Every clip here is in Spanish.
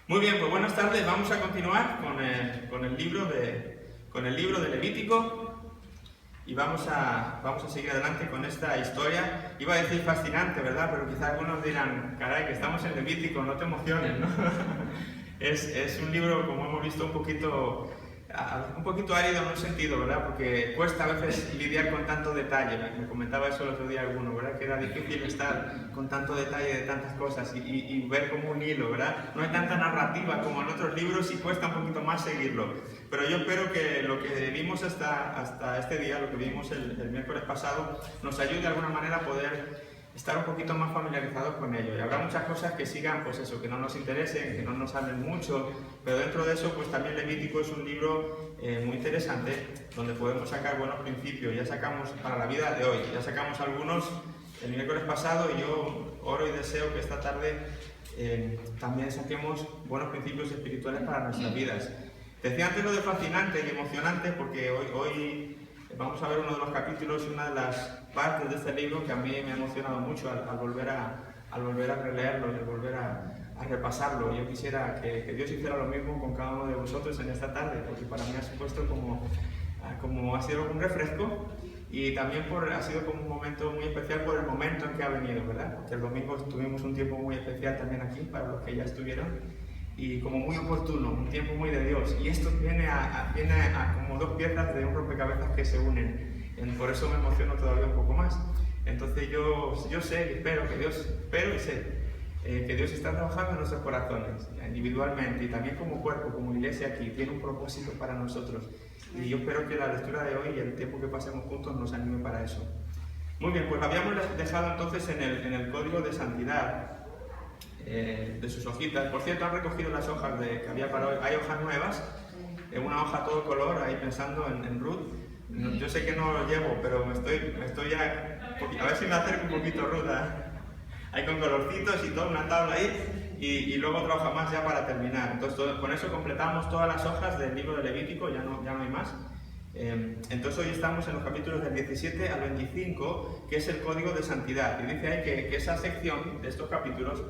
Muy bien, pues buenas tardes. Vamos a continuar con el libro de Levítico y vamos a seguir adelante con esta historia. Iba a decir fascinante, ¿verdad? Pero quizás algunos dirán, caray, que estamos en Levítico, no te emociones, ¿no? Es un libro, como hemos visto, un poquito árido en un sentido, ¿verdad? Porque cuesta a veces lidiar con tanto detalle. Me comentaba eso el otro día alguno, ¿verdad? Que era difícil estar con tanto detalle de tantas cosas y ver como un hilo, ¿verdad? No hay tanta narrativa como en otros libros y cuesta un poquito más seguirlo. Pero yo espero que lo que vimos hasta este día, lo que vimos el miércoles pasado, nos ayude de alguna manera a poder estar un poquito más familiarizados con ello. Y habrá muchas cosas que sigan, pues eso, que no nos interesen, que no nos hablen mucho, pero dentro de eso, pues también Levítico es un libro muy interesante, donde podemos sacar buenos principios. Ya sacamos para la vida de hoy, ya sacamos algunos el miércoles pasado, y yo oro y deseo que esta tarde también saquemos buenos principios espirituales para nuestras vidas. Decía antes lo de fascinante y emocionante, porque hoy vamos a ver uno de los capítulos y una de las partes de este libro que a mí me ha emocionado mucho al volver a releerlo y al volver a repasarlo. Yo quisiera que Dios hiciera lo mismo con cada uno de vosotros en esta tarde, porque para mí ha supuesto como ha sido un refresco, y también ha sido como un momento muy especial por el momento en que ha venido, ¿verdad? Porque el domingo tuvimos un tiempo muy especial también aquí para los que ya estuvieron, y como muy oportuno, un tiempo muy de Dios. Y esto viene a como dos piezas de un rompecabezas que se unen. Por eso me emociono todavía un poco más. Entonces yo sé y espero que Dios está trabajando en nuestros corazones, individualmente y también como cuerpo, como iglesia aquí. Tiene un propósito para nosotros. Y yo espero que la lectura de hoy y el tiempo que pasemos juntos nos anime para eso. Muy bien, pues habíamos dejado entonces en el código de santidad, de sus hojitas. Por cierto, han recogido las hojas que había para hoy. Hay hojas nuevas, una hoja todo color, ahí pensando en Ruth. Yo sé que no lo llevo, pero me estoy ya, a ver si me acerco un poquito, Ruth, ahí con colorcitos y toda una tabla ahí, y luego otra hoja más ya para terminar. Entonces con eso completamos todas las hojas del libro de Levítico, ya no hay más. Entonces hoy estamos en los capítulos del 17 al 25, que es el código de santidad, y dice ahí que esa sección de estos capítulos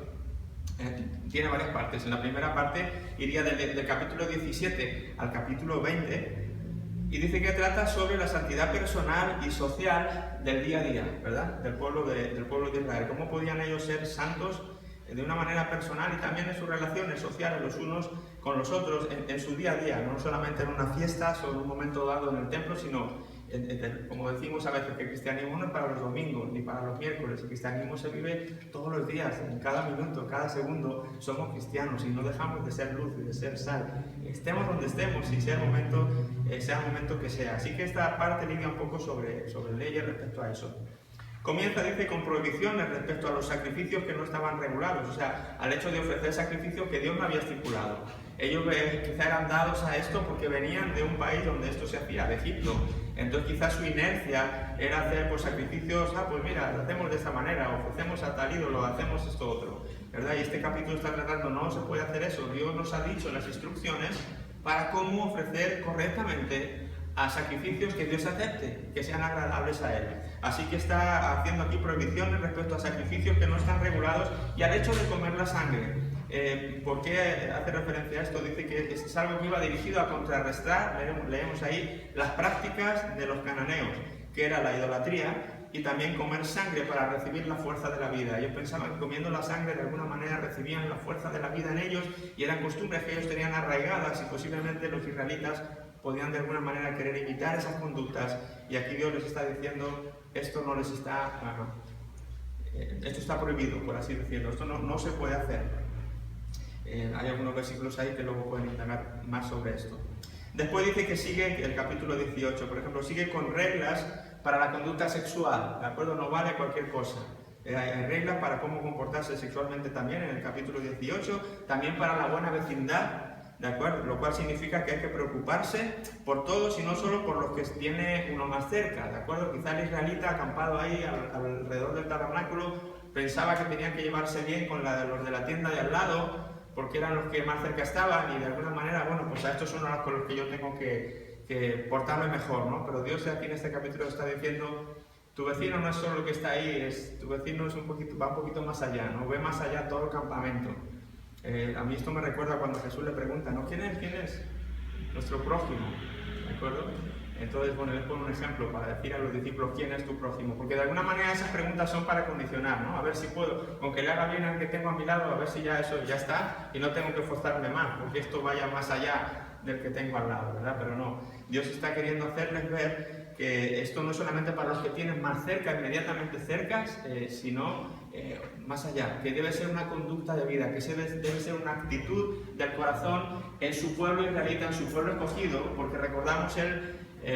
tiene varias partes. En la primera parte iría del capítulo 17 al capítulo 20, y dice que trata sobre la santidad personal y social del día a día, ¿verdad? Del pueblo de Israel. Cómo podían ellos ser santos de una manera personal y también en sus relaciones sociales los unos con los otros, en su día a día, no solamente en una fiesta o en un momento dado en el templo, sino como decimos a veces, que el cristianismo no es para los domingos ni para los miércoles. El cristianismo se vive todos los días, en cada minuto, en cada segundo. Somos cristianos y no dejamos de ser luz y de ser sal, estemos donde estemos y sea el momento que sea. Así que esta parte lidia un poco sobre leyes respecto a eso. Comienza, dice, con prohibiciones respecto a los sacrificios que no estaban regulados, o sea, al hecho de ofrecer sacrificios que Dios no había estipulado. Ellos quizá eran dados a esto porque venían de un país donde esto se hacía, de Egipto. Entonces quizás su inercia era hacer sacrificios, pues mira, lo hacemos de esta manera, ofrecemos a tal ídolo, hacemos esto otro, ¿verdad? Y este capítulo está tratando, no se puede hacer eso. Dios nos ha dicho las instrucciones para cómo ofrecer correctamente a sacrificios que Dios acepte, que sean agradables a Él. Así que está haciendo aquí prohibiciones respecto a sacrificios que no están regulados y al hecho de comer la sangre. ¿Por qué hace referencia a esto? Dice que es algo que iba dirigido a contrarrestar, leemos ahí, las prácticas de los cananeos, que era la idolatría y también comer sangre para recibir la fuerza de la vida. Ellos pensaban que comiendo la sangre de alguna manera recibían la fuerza de la vida en ellos, y eran costumbres que ellos tenían arraigadas, y posiblemente los israelitas podían de alguna manera querer imitar esas conductas, y aquí Dios les está diciendo, esto está prohibido, por así decirlo, esto no se puede hacer. Hay algunos versículos ahí que luego pueden indagar más sobre esto. Después dice que sigue el capítulo 18, por ejemplo, sigue con reglas para la conducta sexual, ¿de acuerdo? No vale cualquier cosa. Hay reglas para cómo comportarse sexualmente también en el capítulo 18, también para la buena vecindad, ¿de acuerdo? Lo cual significa que hay que preocuparse por todos y no solo por los que tiene uno más cerca, ¿de acuerdo? Quizá el israelita acampado ahí alrededor del tabernáculo pensaba que tenían que llevarse bien con los de la tienda de al lado, porque eran los que más cerca estaban, y de alguna manera, bueno, pues a estos son los con los que yo tengo que portarme mejor, ¿no? Pero Dios aquí en este capítulo está diciendo, tu vecino no es solo el que está ahí, tu vecino va un poquito más allá, ¿no? Ve más allá todo el campamento. A mí esto me recuerda cuando Jesús le pregunta, ¿no? ¿Quién es? Nuestro prójimo, ¿de acuerdo? Entonces, bueno, él pone un ejemplo para decir a los discípulos quién es tu prójimo, porque de alguna manera esas preguntas son para condicionar, ¿no? A ver si puedo, con que le haga bien al que tengo a mi lado, a ver si ya eso ya está y no tengo que forzarme más, porque esto vaya más allá del que tengo al lado, ¿verdad? Pero no, Dios está queriendo hacerles ver que esto no es solamente para los que tienen más cerca, inmediatamente cercas, sino más allá, que debe ser una conducta de vida, que debe ser una actitud del corazón en su pueblo israelita, en su pueblo escogido, porque recordamos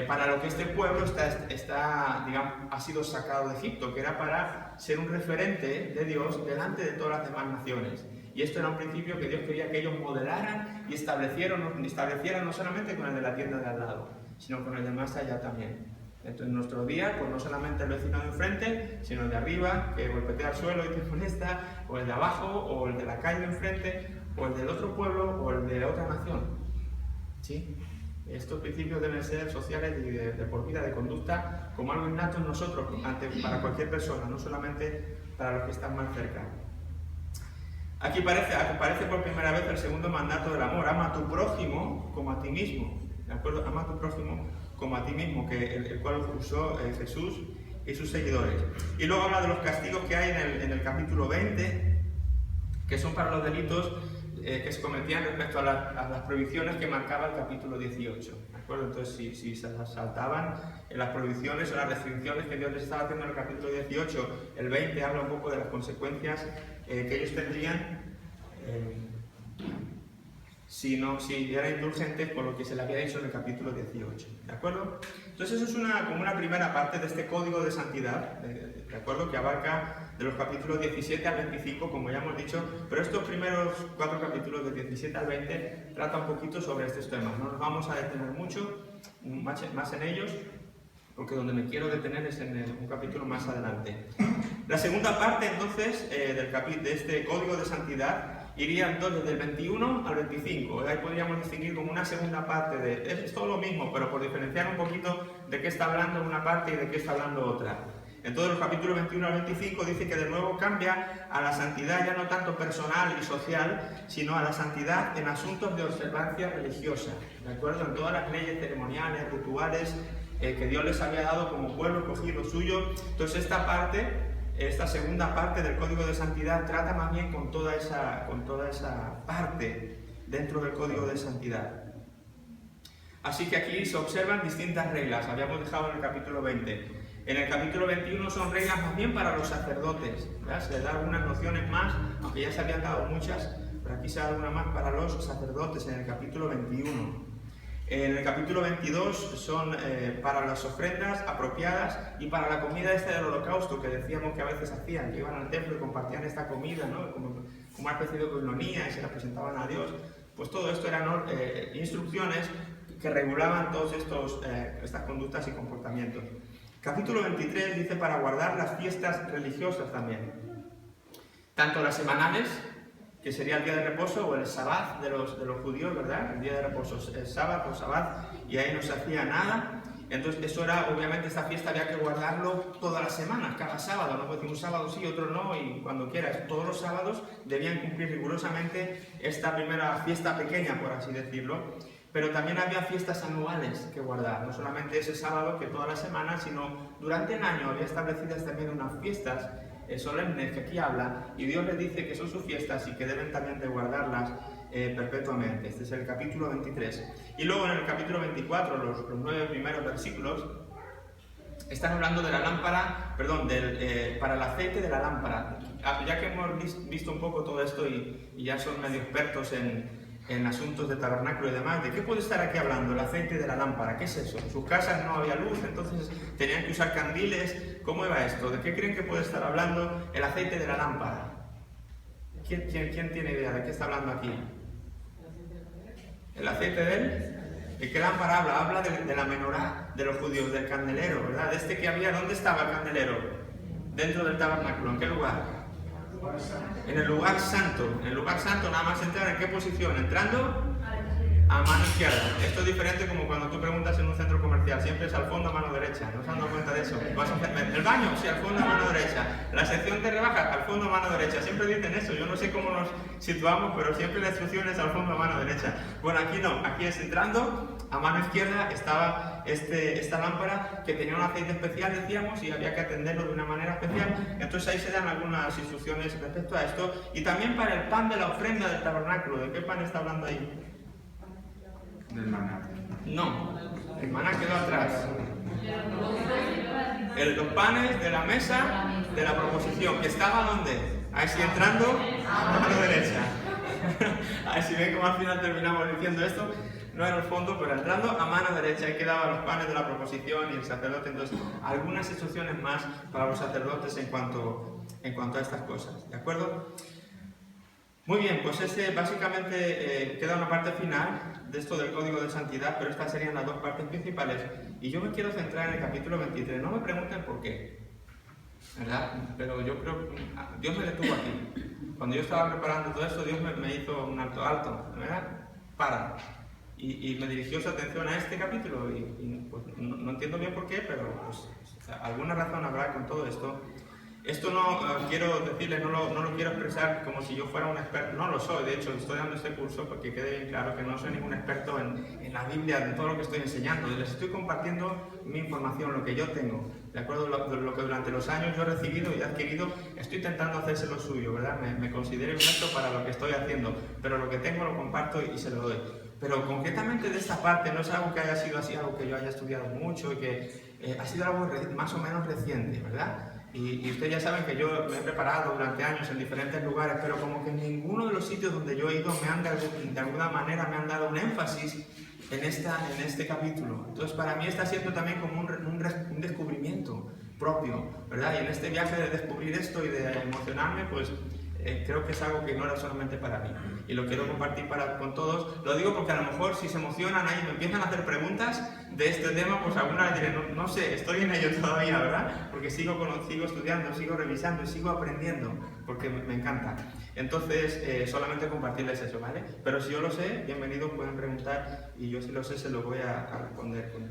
para lo que este pueblo digamos, ha sido sacado de Egipto, que era para ser un referente de Dios delante de todas las demás naciones. Y esto era un principio que Dios quería que ellos modelaran y establecieran no solamente con el de la tienda de al lado, sino con el de más allá también. Entonces, en nuestro día, pues no solamente el vecino de enfrente, sino el de arriba, que golpetea el suelo y te molesta, o el de abajo, o el de la calle de enfrente, o el del otro pueblo, o el de otra nación. ¿Sí? Estos principios deben ser sociales y de por vida, de conducta, como algo innato en nosotros, para cualquier persona, no solamente para los que están más cerca. Aquí aparece por primera vez el segundo mandato del amor: ama a tu prójimo como a ti mismo. ¿De acuerdo? Ama a tu prójimo como a ti mismo, el cual usó Jesús y sus seguidores. Y luego habla de los castigos que hay en el capítulo 20, que son para los delitos que se cometían respecto a las prohibiciones que marcaba el capítulo 18. ¿De acuerdo? Entonces, si se saltaban las prohibiciones o las restricciones que Dios les estaba haciendo en el capítulo 18, el 20 habla un poco de las consecuencias que ellos tendrían si eran indulgentes con lo que se le había dicho en el capítulo 18, ¿de acuerdo? Entonces eso es como una primera parte de este código de santidad, ¿de acuerdo? Que abarca de los capítulos 17 al 25, como ya hemos dicho, pero estos primeros 4 capítulos de 17 al 20 tratan un poquito sobre estos temas. No nos vamos a detener mucho, más en ellos, porque donde me quiero detener es en un capítulo más adelante. La segunda parte, entonces, de este código de santidad iría entonces del 21 al 25. Ahí podríamos distinguir como una segunda parte es todo lo mismo, pero por diferenciar un poquito de qué está hablando una parte y de qué está hablando otra. Entonces, los capítulos 21 al 25 dice que de nuevo cambia a la santidad ya no tanto personal y social, sino a la santidad en asuntos de observancia religiosa, ¿de acuerdo? En todas las leyes ceremoniales, rituales que Dios les había dado como pueblo escogido suyo. Entonces, esta segunda parte del código de santidad trata más bien con toda esa parte dentro del código de santidad. Así que aquí se observan distintas reglas, habíamos dejado en el capítulo 20. En el capítulo 21 son reglas más bien para los sacerdotes, ¿verdad? Se les da algunas nociones más, aunque ya se habían dado muchas, pero aquí se da una más para los sacerdotes en el capítulo 21. En el capítulo 22 son para las ofrendas apropiadas y para la comida del holocausto que decíamos que a veces hacían, que iban al templo y compartían esta comida, ¿no? como una especie de coinonía y se la presentaban a Dios. Pues todo esto eran instrucciones que regulaban todas estas conductas y comportamientos. Capítulo 23 dice para guardar las fiestas religiosas también, tanto las semanales, que sería el día de reposo, o el sabbat de los judíos, ¿verdad? El día de reposo, el sábado o sabbat, y ahí no se hacía nada. Entonces, eso era, obviamente, esta fiesta había que guardarlo todas las semanas, cada sábado, no puede decir un sábado sí, otro no, y cuando quieras. Todos los sábados debían cumplir rigurosamente esta primera fiesta pequeña, por así decirlo. Pero también había fiestas anuales que guardar, no solamente ese sábado que todas las semanas, sino durante el año había establecidas también unas fiestas solemnes que aquí habla, y Dios les dice que son sus fiestas y que deben también de guardarlas perpetuamente. Este es el capítulo 23. Y luego en el capítulo 24, los 9 primeros versículos, están hablando de la lámpara, para el aceite de la lámpara. Ya que hemos visto un poco todo esto y ya son medio expertos en asuntos de tabernáculo y demás, ¿de qué puede estar aquí hablando? El aceite de la lámpara, ¿qué es eso? En sus casas no había luz, entonces tenían que usar candiles. ¿Cómo iba esto? ¿De qué creen que puede estar hablando el aceite de la lámpara? ¿Quién tiene idea de qué está hablando aquí? ¿El aceite de él? ¿De qué lámpara habla? Habla de la menorá de los judíos, del candelero, ¿verdad? De este que había, ¿dónde estaba el candelero? Dentro del tabernáculo, ¿en qué lugar? En el lugar santo. En el lugar santo nada más entrar, ¿en qué posición? Entrando a mano izquierda. Esto es diferente como cuando tú preguntas en un centro comercial, siempre es al fondo a mano derecha, ¿no se han dado cuenta de eso? ¿Vas a hacer el baño? Sí, al fondo a mano derecha. La sección de rebajas, al fondo a mano derecha. Siempre dicen eso, yo no sé cómo nos situamos, pero siempre la instrucción es al fondo a mano derecha. Bueno, aquí no, aquí es entrando, a mano izquierda estaba esta lámpara que tenía un aceite especial, decíamos, y había que atenderlo de una manera especial. Entonces ahí se dan algunas instrucciones respecto a esto. Y también para el pan de la ofrenda del tabernáculo. ¿De qué pan está hablando ahí? Del maná. No, el maná quedó atrás. Los panes de la mesa de la proposición, que estaba ¿dónde? Ahí sí, entrando a mano derecha. A ver si ven cómo al final terminamos diciendo esto. No en el fondo, pero entrando a mano derecha, ahí quedaban los panes de la proposición y el sacerdote. Entonces, algunas instrucciones más para los sacerdotes en cuanto a estas cosas, ¿de acuerdo? Muy bien, pues básicamente queda una parte final de esto del código de santidad, pero estas serían las dos partes principales. Y yo me quiero centrar en el capítulo 23. No me pregunten por qué, ¿verdad? Pero yo creo que Dios me detuvo aquí. Cuando yo estaba preparando todo esto, Dios me hizo un alto, ¿verdad? Para. Y me dirigió su atención a este capítulo. Y pues, no entiendo bien por qué, pero pues, alguna razón habrá con todo esto. Esto no quiero decirles, no lo quiero expresar como si yo fuera un experto, no lo soy, de hecho estoy dando este curso porque quede bien claro que no soy ningún experto en la Biblia, en todo lo que estoy enseñando, les estoy compartiendo mi información, lo que yo tengo, de acuerdo a lo que durante los años yo he recibido y he adquirido, estoy intentando hacerse lo suyo, ¿verdad? Me considero inepto para lo que estoy haciendo, pero lo que tengo lo comparto y se lo doy. Pero concretamente de esta parte no es algo que haya sido así, algo que yo haya estudiado mucho y que ha sido algo más o menos reciente, ¿verdad? Y ustedes ya saben que yo me he preparado durante años en diferentes lugares, pero como que en ninguno de los sitios donde yo he ido de alguna manera me han dado un énfasis en este capítulo. Entonces para mí está siendo también como un descubrimiento propio, ¿verdad? Y en este viaje de descubrir esto y de emocionarme, pues creo que es algo que no era solamente para mí. Y lo quiero compartir con todos. Lo digo porque a lo mejor si se emocionan ahí y me empiezan a hacer preguntas de este tema, pues alguna vez diré, no sé, estoy en ello todavía, ¿verdad? Porque sigo estudiando, sigo revisando y sigo aprendiendo, porque me encanta. Entonces, solamente compartirles eso, ¿vale? Pero si yo lo sé, bienvenidos, pueden preguntar y yo si lo sé se lo voy a responder con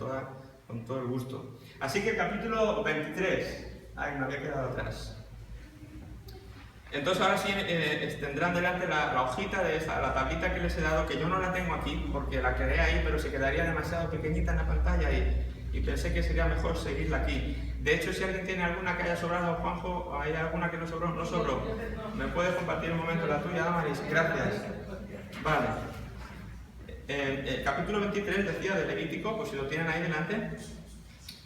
todo el gusto. Así que capítulo 23. Ay, me había quedado atrás. Entonces ahora sí tendrán delante la hojita de la tablita que les he dado, que yo no la tengo aquí porque la creé ahí, pero se quedaría demasiado pequeñita en la pantalla y pensé que sería mejor seguirla aquí. De hecho, si alguien tiene alguna que haya sobrado, Juanjo, ¿hay alguna que no sobró? No sobró. ¿Me puedes compartir un momento la tuya, Damaris? Gracias. Vale. El capítulo 23 decía de Levítico, pues si lo tienen ahí delante.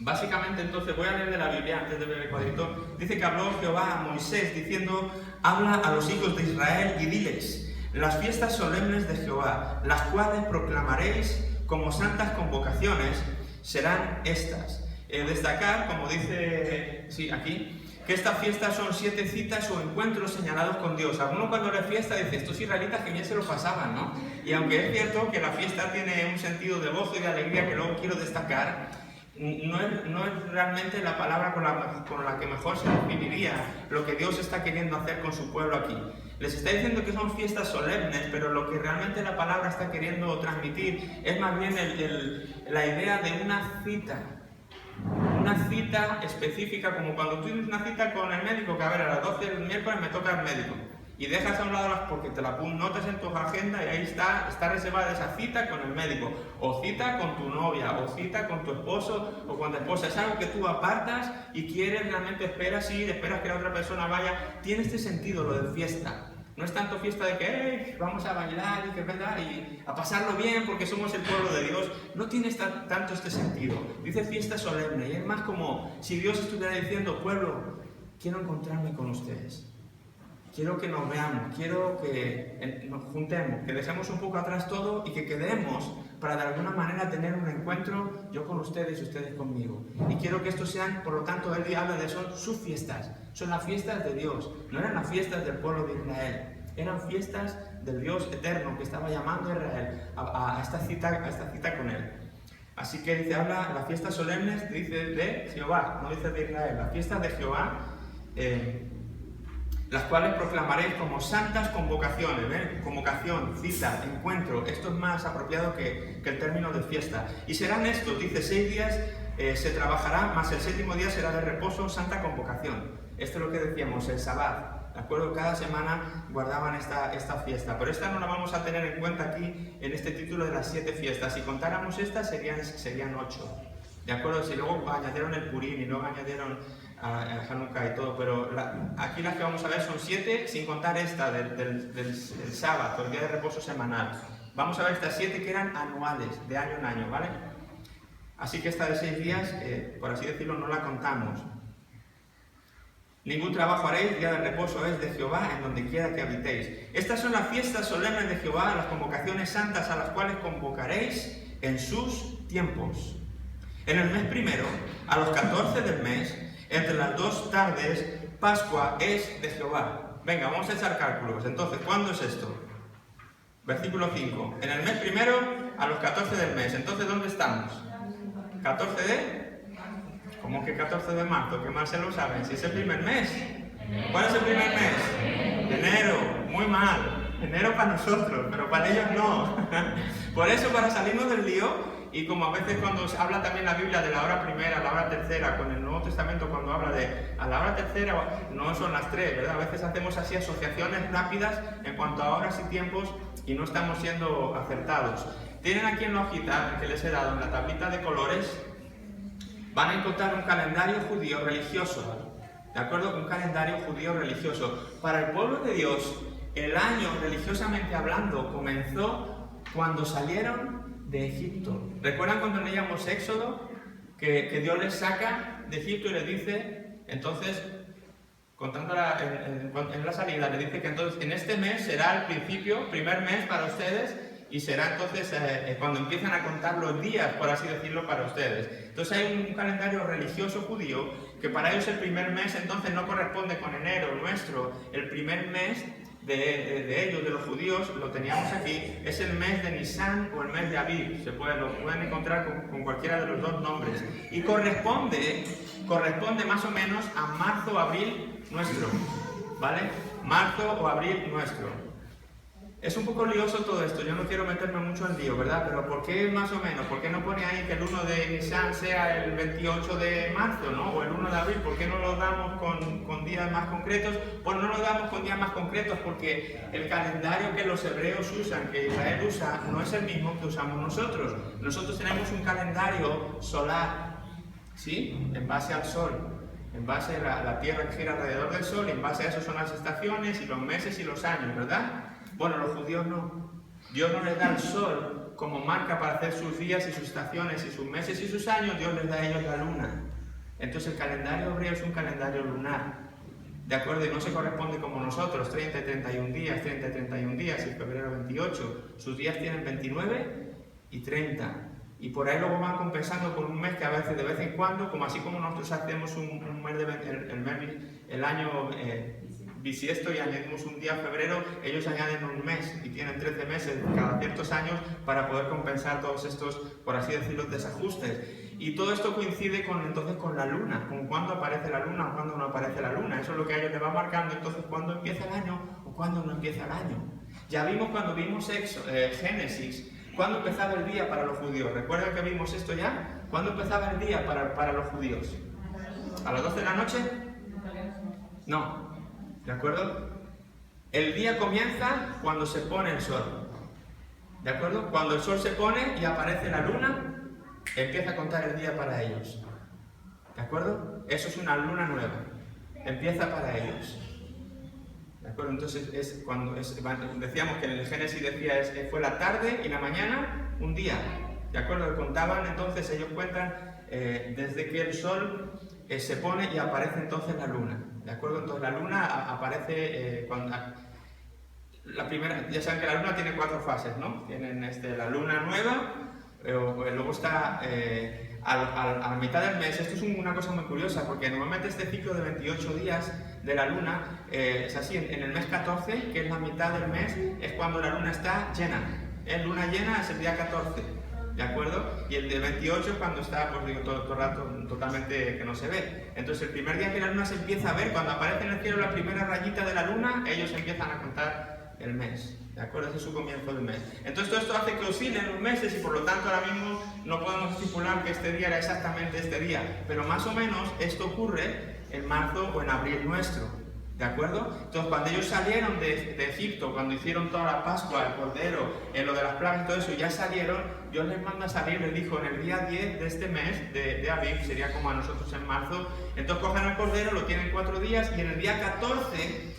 Básicamente, entonces, voy a leer de la Biblia antes de ver el cuadrito. Dice que habló Jehová a Moisés diciendo: habla a los hijos de Israel y diles: las fiestas solemnes de Jehová, las cuales proclamaréis como santas convocaciones, serán estas. Destacar, como dice aquí, que estas fiestas son 7 citas o encuentros señalados con Dios. Alguno cuando era fiesta dice, estos israelitas que bien se lo pasaban, ¿no? Y aunque es cierto que la fiesta tiene un sentido de gozo y de alegría que luego quiero destacar, no es realmente la palabra con la que mejor se definiría lo que Dios está queriendo hacer con su pueblo aquí. Les está diciendo que son fiestas solemnes, pero lo que realmente la palabra está queriendo transmitir es más bien la idea de una cita específica, como cuando tú tienes una cita con el médico, que a ver, a las 12 del miércoles me toca el médico. Y dejas a un lado porque te la notas en tu agenda y ahí está reservada esa cita con el médico, o cita con tu novia, o cita con tu esposo o con tu esposa. Es algo que tú apartas y quieres, realmente esperas que la otra persona vaya. Tiene este sentido lo de fiesta. No es tanto fiesta de que vamos a bailar y que verdad y a pasarlo bien porque somos el pueblo de Dios. No tiene tanto este sentido. Dice fiesta solemne y es más como si Dios estuviera diciendo: pueblo, quiero encontrarme con ustedes. Quiero que nos veamos, quiero que nos juntemos, que dejemos un poco atrás todo y que quedemos para de alguna manera tener un encuentro, yo con ustedes y ustedes conmigo. Y quiero que estos sean, por lo tanto, él habla de son sus fiestas, son las fiestas de Dios, no eran las fiestas del pueblo de Israel, eran fiestas del Dios eterno que estaba llamando a Israel a esta cita con él. Así que dice, habla las fiestas solemnes, dice de Jehová, no dice de Israel, las fiestas de Jehová. las cuales proclamaréis como santas convocaciones, ¿ven? Convocación, cita, encuentro, esto es más apropiado que el término de fiesta. Y serán estos, dice, 6 días se trabajará, más el 7º día será de reposo, santa convocación. Esto es lo que decíamos, el Sabbat, ¿de acuerdo? Cada semana guardaban esta fiesta, pero esta no la vamos a tener en cuenta aquí en este título de las 7 fiestas. Si contáramos estas serían 8, ¿de acuerdo? Si luego añadieron el Purim y luego añadieron a Hanukkah y todo, pero aquí las que vamos a ver son 7 sin contar esta del sábado, el día de reposo semanal. Vamos a ver estas 7 que eran anuales, de año en año, ¿vale? Así que esta de 6 días, por así decirlo, no la contamos. Ningún trabajo haréis, día de reposo es de Jehová en donde quiera que habitéis. Estas son las fiestas solemnes de Jehová, las convocaciones santas a las cuales convocaréis en sus tiempos. En el mes primero, a los 14 del mes, entre las 2 tardes, Pascua es de Jehová. Venga, vamos a echar cálculos. Entonces, ¿cuándo es esto? Versículo 5. En el mes primero, a los 14 del mes. Entonces, ¿dónde estamos? 14 de... ¿Cómo que 14 de marzo? ¿Qué más se lo saben? Si es el primer mes. ¿Cuál es el primer mes? Enero. Muy mal. Enero para nosotros, pero para ellos no. Por eso, para salirnos del lío, y como a veces cuando se habla también la Biblia de la hora primera, la hora tercera, con el Nuevo Testamento cuando habla de a la hora tercera, no son las 3, ¿verdad? A veces hacemos así asociaciones rápidas en cuanto a horas y tiempos y no estamos siendo acertados. Tienen aquí en la hojita que les he dado, en la tablita de colores, van a encontrar un calendario judío religioso, ¿de acuerdo? Un calendario judío religioso. Para el pueblo de Dios, el año, religiosamente hablando, comenzó cuando salieron de Egipto. ¿Recuerdan cuando leíamos Éxodo? Que Dios les saca de Egipto y les dice, entonces, contando en la salida, les dice que entonces en este mes será el principio, primer mes para ustedes, y será entonces cuando empiezan a contar los días, por así decirlo, para ustedes. Entonces hay un calendario religioso judío que para ellos el primer mes entonces no corresponde con enero nuestro. El primer mes de ellos, de los judíos, lo teníamos aquí, es el mes de Nisan o el mes de Aviv. Lo pueden encontrar con cualquiera de los 2 nombres. Y corresponde más o menos a marzo o abril nuestro, ¿vale? Marzo o abril nuestro. Es un poco lioso todo esto, yo no quiero meterme mucho en lío, ¿verdad? Pero ¿por qué más o menos? ¿Por qué no pone ahí que el 1 de Nisan sea el 28 de marzo, ¿no? O el 1 de abril, ¿por qué no lo damos con días más concretos? Pues no lo damos con días más concretos porque el calendario que los hebreos usan, que Israel usa, no es el mismo que usamos nosotros. Nosotros tenemos un calendario solar, ¿sí? En base al sol. En base a la tierra que gira alrededor del sol, y en base a eso son las estaciones y los meses y los años, ¿verdad? Bueno, los judíos no. Dios no les da el sol como marca para hacer sus días y sus estaciones y sus meses y sus años, Dios les da a ellos la luna. Entonces el calendario hebreo es un calendario lunar, ¿de acuerdo? Y no se corresponde como nosotros, 30 y 31 días, 30 y 31 días, y febrero 28. Sus días tienen 29 y 30. Y por ahí luego van compensando con un mes que a veces, de vez en cuando, como así como nosotros hacemos un mes el año bisiesto y añadimos un día febrero, ellos añaden un mes y tienen 13 meses cada ciertos años para poder compensar todos estos, por así decirlo, desajustes. Y todo esto coincide entonces con la luna, con cuándo aparece la luna o cuándo no aparece la luna. Eso es lo que a ellos les va marcando entonces cuándo empieza el año o cuándo no empieza el año. Ya vimos cuando vimos Génesis, cuándo empezaba el día para los judíos. ¿Recuerdan que vimos esto ya? ¿Cuándo empezaba el día para los judíos? ¿A las 12 de la noche? No. ¿De acuerdo? El día comienza cuando se pone el sol. ¿De acuerdo? Cuando el sol se pone y aparece la luna, empieza a contar el día para ellos. ¿De acuerdo? Eso es una luna nueva. Empieza para ellos. ¿De acuerdo? Entonces, decíamos que en el Génesis decía fue la tarde y la mañana, un día. ¿De acuerdo? Contaban, entonces ellos cuentan desde que el sol se pone y aparece entonces la luna. ¿De acuerdo? Entonces la luna aparece cuando... La primera, ya saben que la luna tiene 4 fases, ¿no? Tienen la luna nueva, luego está a la mitad del mes. Esto es una cosa muy curiosa, porque normalmente este ciclo de 28 días de la luna es así. En el mes 14, que es la mitad del mes, es cuando la luna está llena. En luna llena es el día 14. ¿de acuerdo? Y el de 28 es cuando está, pues digo, todo el rato totalmente que no se ve. Entonces el primer día que la luna se empieza a ver, cuando aparece en el cielo la primera rayita de la luna, ellos empiezan a contar el mes, ¿de acuerdo? Ese es su comienzo del mes. Entonces todo esto hace que oscilen los meses y por lo tanto ahora mismo no podemos estipular que este día era exactamente este día, pero más o menos esto ocurre en marzo o en abril nuestro. ¿De acuerdo? Entonces, cuando ellos salieron de Egipto, cuando hicieron toda la Pascua, el Cordero, lo de las plagas y todo eso, ya salieron, Dios les manda a salir, les dijo, en el día 10 de este mes, de Aviv, sería como a nosotros en marzo, entonces cogen el Cordero, lo tienen 4 días, y en el día 14,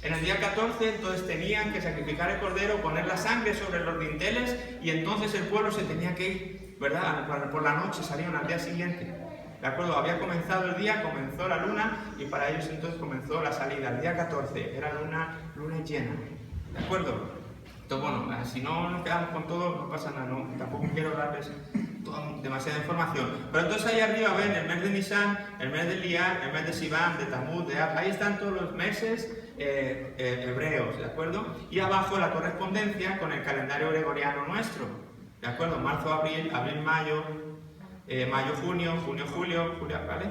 entonces tenían que sacrificar el Cordero, poner la sangre sobre los dinteles, y entonces el pueblo se tenía que ir, ¿verdad? Por la noche salieron al día siguiente. ¿De acuerdo? Había comenzado el día, comenzó la luna y para ellos entonces comenzó la salida. El día 14 era luna llena. ¿De acuerdo? Entonces, bueno, si no nos quedamos con todo, no pasa nada, ¿no? Tampoco quiero darles demasiada información. Pero entonces ahí arriba ven el mes de Nisan, el mes de Liar, el mes de Sivan, de Tammuz, de Ab. Ahí están todos los meses hebreos, ¿de acuerdo? Y abajo la correspondencia con el calendario gregoriano nuestro. ¿De acuerdo? Marzo, abril, mayo. Mayo, junio, julio, ¿vale?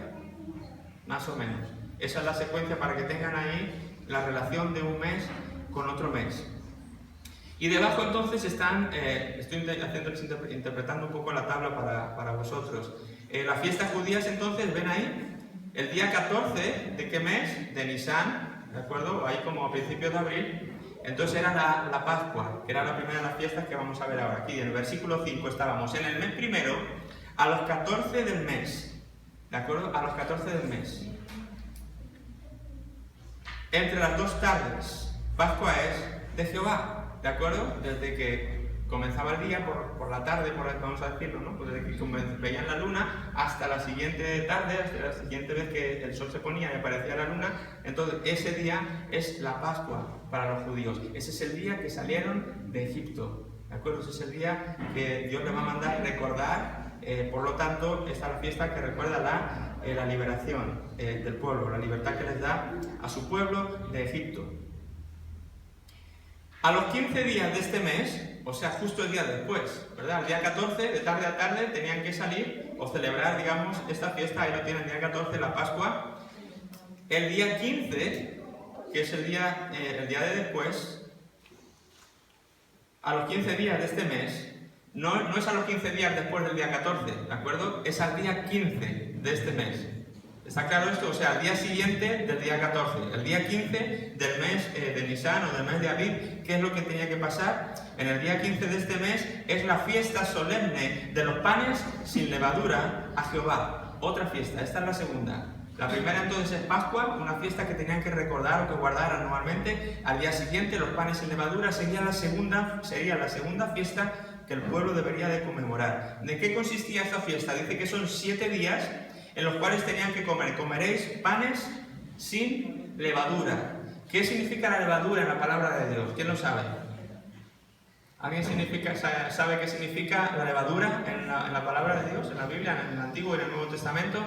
Más o menos. Esa es la secuencia para que tengan ahí la relación de un mes con otro mes. Y debajo entonces están, estoy interpretando un poco la tabla para vosotros. Las fiestas judías entonces, ven ahí, el día 14 de qué mes, de Nisan, ¿de acuerdo? Ahí como a principios de abril. Entonces era la Pascua, que era la primera de las fiestas que vamos a ver ahora. Aquí en el versículo 5 estábamos en el mes primero, a los 14 del mes, ¿de acuerdo? A los 14 del mes. Entre las 2 tardes, Pascua es de Jehová, ¿de acuerdo? Desde que comenzaba el día, por la tarde, vamos a decirlo, ¿no? Pues desde que veían la luna hasta la siguiente tarde, hasta la siguiente vez que el sol se ponía y aparecía la luna, entonces ese día es la Pascua para los judíos. Ese es el día que salieron de Egipto, ¿de acuerdo? Ese es el día que Dios les va a mandar recordar. Por lo tanto, esta es la fiesta que recuerda la liberación del pueblo, la libertad que les da a su pueblo de Egipto. A los 15 días de este mes, o sea, justo el día después, ¿verdad? El día 14, de tarde a tarde, tenían que salir o celebrar, digamos, esta fiesta, ahí lo tienen, el día 14, la Pascua. El día 15, que es el día de después, a los 15 días de este mes, no es a los 15 días después del día 14, ¿de acuerdo? Es al día 15 de este mes. ¿Está claro esto? O sea, al día siguiente del día 14. El día 15 del mes de Nisan o del mes de Aviv, ¿qué es lo que tenía que pasar? En el día 15 de este mes es la fiesta solemne de los panes sin levadura a Jehová. Otra fiesta, esta es la segunda. La primera entonces es Pascua, una fiesta que tenían que recordar o que guardar anualmente. Al día siguiente, los panes sin levadura sería la segunda fiesta que el pueblo debería de conmemorar. ¿De qué consistía esta fiesta? Dice que son 7 días en los cuales tenían que comer. Comeréis panes sin levadura. ¿Qué significa la levadura en la palabra de Dios? ¿Quién lo sabe? ¿Alguien sabe qué significa la levadura en la palabra de Dios, en la Biblia, en el Antiguo y en el Nuevo Testamento?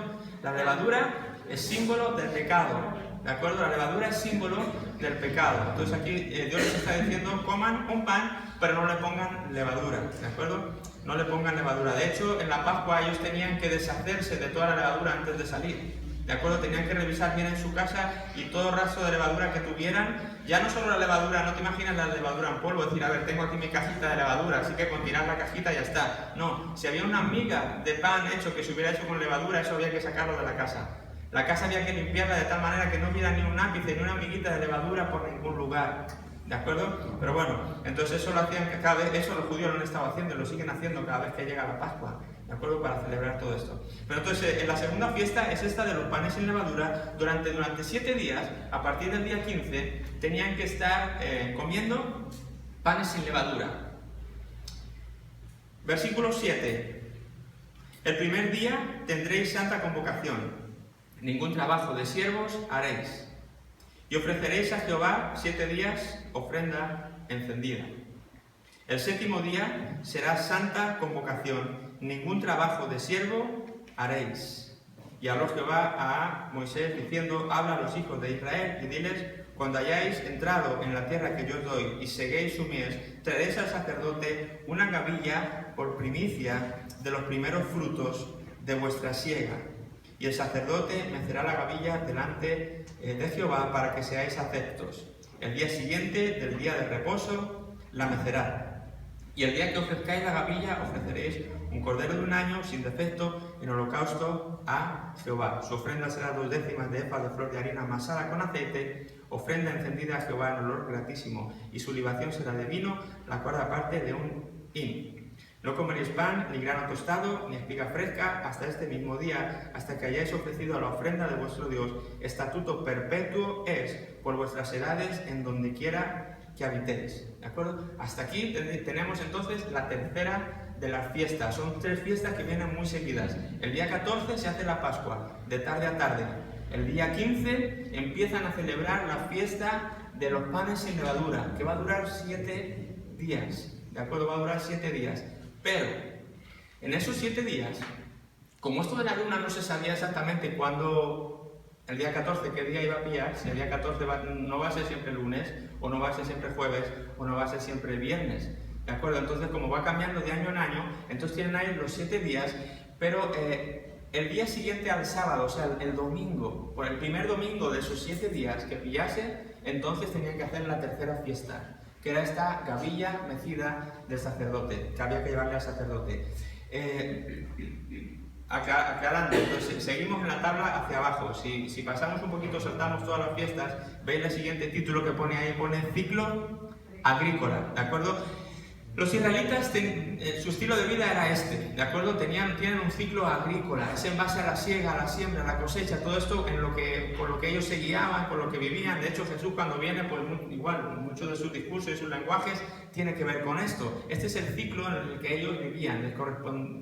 La levadura es símbolo del pecado. ¿De acuerdo? La levadura es símbolo del pecado. Entonces aquí Dios les está diciendo, coman un pan, pero no le pongan levadura. ¿De acuerdo? No le pongan levadura. De hecho, en la Pascua ellos tenían que deshacerse de toda la levadura antes de salir. ¿De acuerdo? Tenían que revisar bien en su casa y todo rastro de levadura que tuvieran. Ya no solo la levadura, no te imaginas la levadura en polvo, decir, a ver, tengo aquí mi cajita de levadura, así que con tirar la cajita ya está. No, si había una miga de pan hecho que se hubiera hecho con levadura, eso había que sacarlo de la casa. La casa había que limpiarla de tal manera que no hubiera ni un ápice ni una amiguita de levadura por ningún lugar. ¿De acuerdo? Pero bueno, entonces eso lo hacían cada vez, eso los judíos lo han estado haciendo y lo siguen haciendo cada vez que llega la Pascua. ¿De acuerdo? Para celebrar todo esto. Pero entonces, en la segunda fiesta es esta de los panes sin levadura. Durante 7 días, a partir del día 15, tenían que estar comiendo panes sin levadura. Versículo 7. El primer día tendréis santa convocación. Ningún trabajo de siervos haréis. Y ofreceréis a Jehová 7 días ofrenda encendida. El 7º día será santa convocación. Ningún trabajo de siervo haréis. Y habló Jehová a Moisés diciendo, habla a los hijos de Israel y diles, cuando hayáis entrado en la tierra que yo os doy y seguéis su mies, traeréis al sacerdote una gavilla por primicia de los primeros frutos de vuestra siega. Y el sacerdote mecerá la gavilla delante de Jehová para que seáis aceptos. El día siguiente del día de reposo la mecerá. Y el día que ofrezcáis la gavilla ofreceréis un cordero de un año sin defecto en holocausto a Jehová. Su ofrenda será 2/10 de efa de flor de harina amasada con aceite, ofrenda encendida a Jehová en olor gratísimo, y su libación será de vino, la cuarta parte de un hin. No comeréis pan, ni grano tostado, ni espiga fresca, hasta este mismo día, hasta que hayáis ofrecido a la ofrenda de vuestro Dios. Estatuto perpetuo es por vuestras edades en donde quiera que habitéis. ¿De acuerdo? Hasta aquí tenemos entonces la tercera de las fiestas. Son 3 fiestas que vienen muy seguidas. El día 14 se hace la Pascua, de tarde a tarde. El día 15 empiezan a celebrar la fiesta de los panes sin levadura, que va a durar 7 días. ¿De acuerdo? Va a durar 7 días. Pero en esos 7 días, como esto de la luna no se sabía exactamente cuándo, el día 14, qué día iba a pillar, si el día 14 no va a ser siempre lunes, o no va a ser siempre jueves, o no va a ser siempre viernes. ¿De acuerdo? Entonces, como va cambiando de año en año, entonces tienen ahí los 7 días, pero el día siguiente al sábado, o sea, el domingo, por el primer domingo de esos 7 días que pillase, entonces tenían que hacer la tercera fiesta, que era esta gavilla mecida del sacerdote, que había que llevarle al sacerdote. Aclarando, entonces seguimos en la tabla hacia abajo. Si pasamos un poquito, saltamos todas las fiestas, veis el siguiente título que pone ahí, pone ciclo agrícola, ¿de acuerdo? Los israelitas, su estilo de vida era este, ¿de acuerdo? Tienen un ciclo agrícola, es en base a la siega, a la siembra, a la cosecha, todo esto por lo que ellos se guiaban, por lo que vivían. De hecho, Jesús cuando viene, pues igual, muchos de sus discursos y sus lenguajes tiene que ver con esto. Este es el ciclo en el que ellos vivían,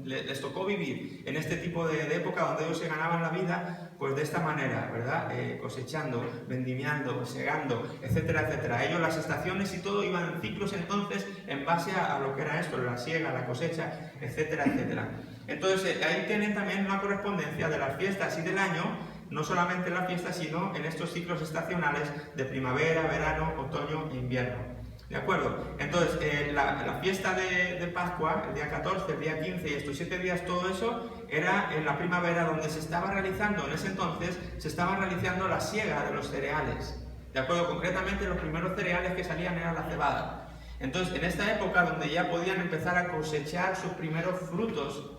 les tocó vivir en este tipo de época donde ellos se ganaban la vida, pues de esta manera, ¿verdad? Cosechando, vendimiando, segando, etcétera, etcétera. Ellos las estaciones y todo iban en ciclos entonces en base a lo que era esto, la siega, la cosecha, etcétera, etcétera. Entonces ahí tienen también una correspondencia de las fiestas y del año, no solamente en la fiesta, sino en estos ciclos estacionales de primavera, verano, otoño e invierno. ¿De acuerdo? Entonces, la fiesta de Pascua, el día 14, el día 15 y estos 7 días, todo eso era en la primavera, donde se estaba realizando, en ese entonces, se estaba realizando la siega de los cereales. ¿De acuerdo? Concretamente, los primeros cereales que salían era la cebada. Entonces, en esta época, donde ya podían empezar a cosechar sus primeros frutos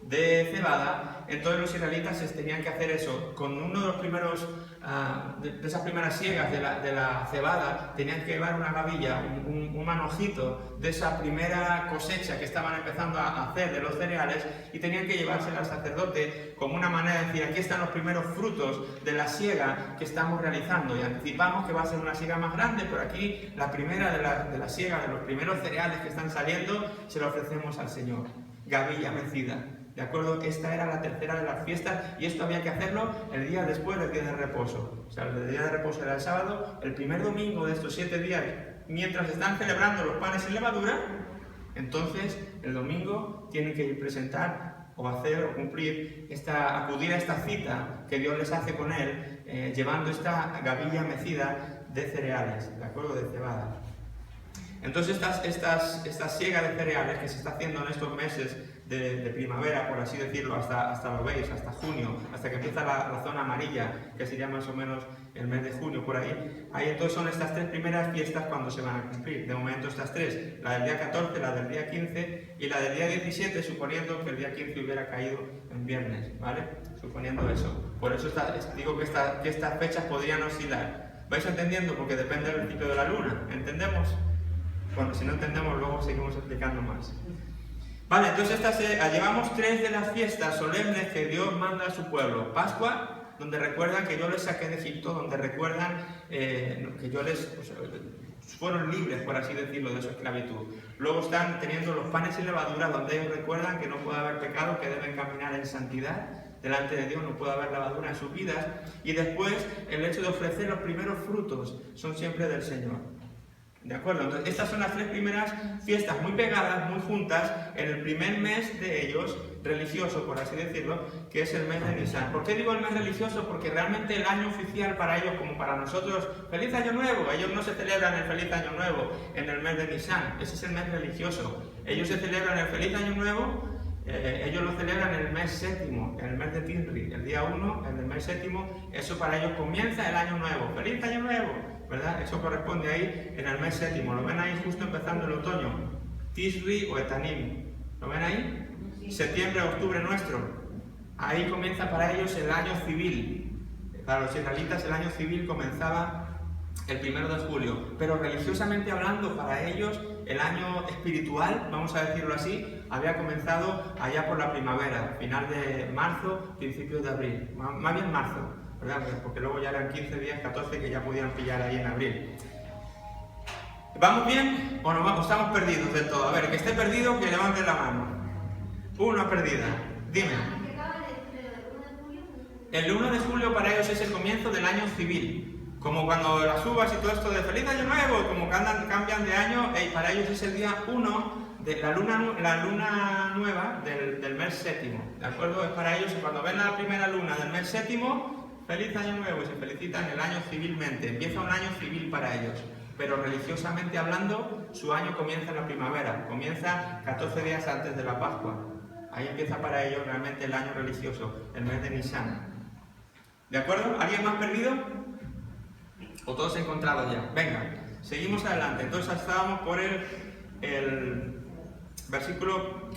de cebada, entonces los israelitas tenían que hacer eso. Con uno de los primeros, de esas primeras siegas de la cebada, tenían que llevar una gavilla, un manojito de esa primera cosecha que estaban empezando a hacer de los cereales, y tenían que llevársela al sacerdote como una manera de decir: aquí están los primeros frutos de la siega que estamos realizando, y anticipamos que va a ser una siega más grande, pero aquí la primera de la siega, de los primeros cereales que están saliendo, se la ofrecemos al Señor. Gavilla mecida. ¿De acuerdo? Esta era la tercera de las fiestas, y esto había que hacerlo el día después del día de reposo. O sea, el día de reposo era el sábado, el primer domingo de estos 7 días, mientras están celebrando los panes sin levadura, entonces el domingo tienen que presentar o hacer o cumplir acudir a esta cita que Dios les hace con él, llevando esta gavilla mecida de cereales, ¿de acuerdo? De cebada. Entonces esta siega de cereales que se está haciendo en estos meses de primavera, por así decirlo, hasta lo veis, hasta junio, hasta que empieza la zona amarilla, que sería más o menos el mes de junio, por ahí. Ahí entonces son estas 3 primeras fiestas cuando se van a cumplir. De momento estas 3, la del día 14, la del día 15 y la del día 17, suponiendo que el día 15 hubiera caído en viernes, ¿vale? Suponiendo eso. Por eso digo que estas fechas podrían oscilar. ¿Vais entendiendo? Porque depende del ciclo de la luna, ¿entendemos? Bueno, si no entendemos, luego seguimos explicando más. Vale, entonces llevamos 3 de las fiestas solemnes que Dios manda a su pueblo. Pascua, donde recuerdan que yo les saqué de Egipto, donde recuerdan que yo fueron libres, por así decirlo, de su esclavitud. Luego están teniendo los panes sin levadura, donde ellos recuerdan que no puede haber pecado, que deben caminar en santidad delante de Dios, no puede haber levadura en sus vidas. Y después, el hecho de ofrecer los primeros frutos son siempre del Señor. ¿De acuerdo? Entonces, estas son las 3 primeras fiestas muy pegadas, muy juntas, en el primer mes de ellos, religioso, por así decirlo, que es el mes de Nisan. ¿Por qué digo el mes religioso? Porque realmente el año oficial para ellos, como para nosotros, ¡Feliz Año Nuevo! Ellos no se celebran el Feliz Año Nuevo en el mes de Nisan, ese es el mes religioso. Ellos se celebran el Feliz Año Nuevo, ellos lo celebran en el mes séptimo, en el mes de Tisri, el día 1, en el mes séptimo, eso para ellos comienza el Año Nuevo. ¡Feliz Año Nuevo! ¿Verdad? Eso corresponde ahí en el mes séptimo. ¿Lo ven ahí justo empezando el otoño? Tisri o Etanim. ¿Lo ven ahí? Septiembre, octubre nuestro. Ahí comienza para ellos el año civil. Para los israelitas el año civil comenzaba el 1 de julio. Pero religiosamente hablando, para ellos el año espiritual, vamos a decirlo así, había comenzado allá por la primavera, final de marzo, principios de abril. Más bien marzo, ¿verdad? Porque luego ya eran 15 días, 14 que ya podían pillar ahí en abril. ¿Vamos bien o no estamos perdidos del todo? A ver, que esté perdido, que levante la mano. Una perdida. Dime. El 1 de julio para ellos es el comienzo del año civil. Como cuando las uvas y todo esto de Feliz Año Nuevo, como cambian de año, para ellos es el día 1 de la luna nueva del mes séptimo. ¿De acuerdo? Es para ellos, cuando ven la primera luna del mes séptimo, Feliz Año Nuevo, y se felicitan el año civilmente. Empieza un año civil para ellos. Pero religiosamente hablando, su año comienza en la primavera, comienza 14 días antes de la Pascua. Ahí empieza para ellos realmente el año religioso, el mes de Nisan. ¿De acuerdo? ¿Alguien más perdido? ¿O todos encontrados ya? Venga, seguimos adelante. Entonces estábamos por el versículo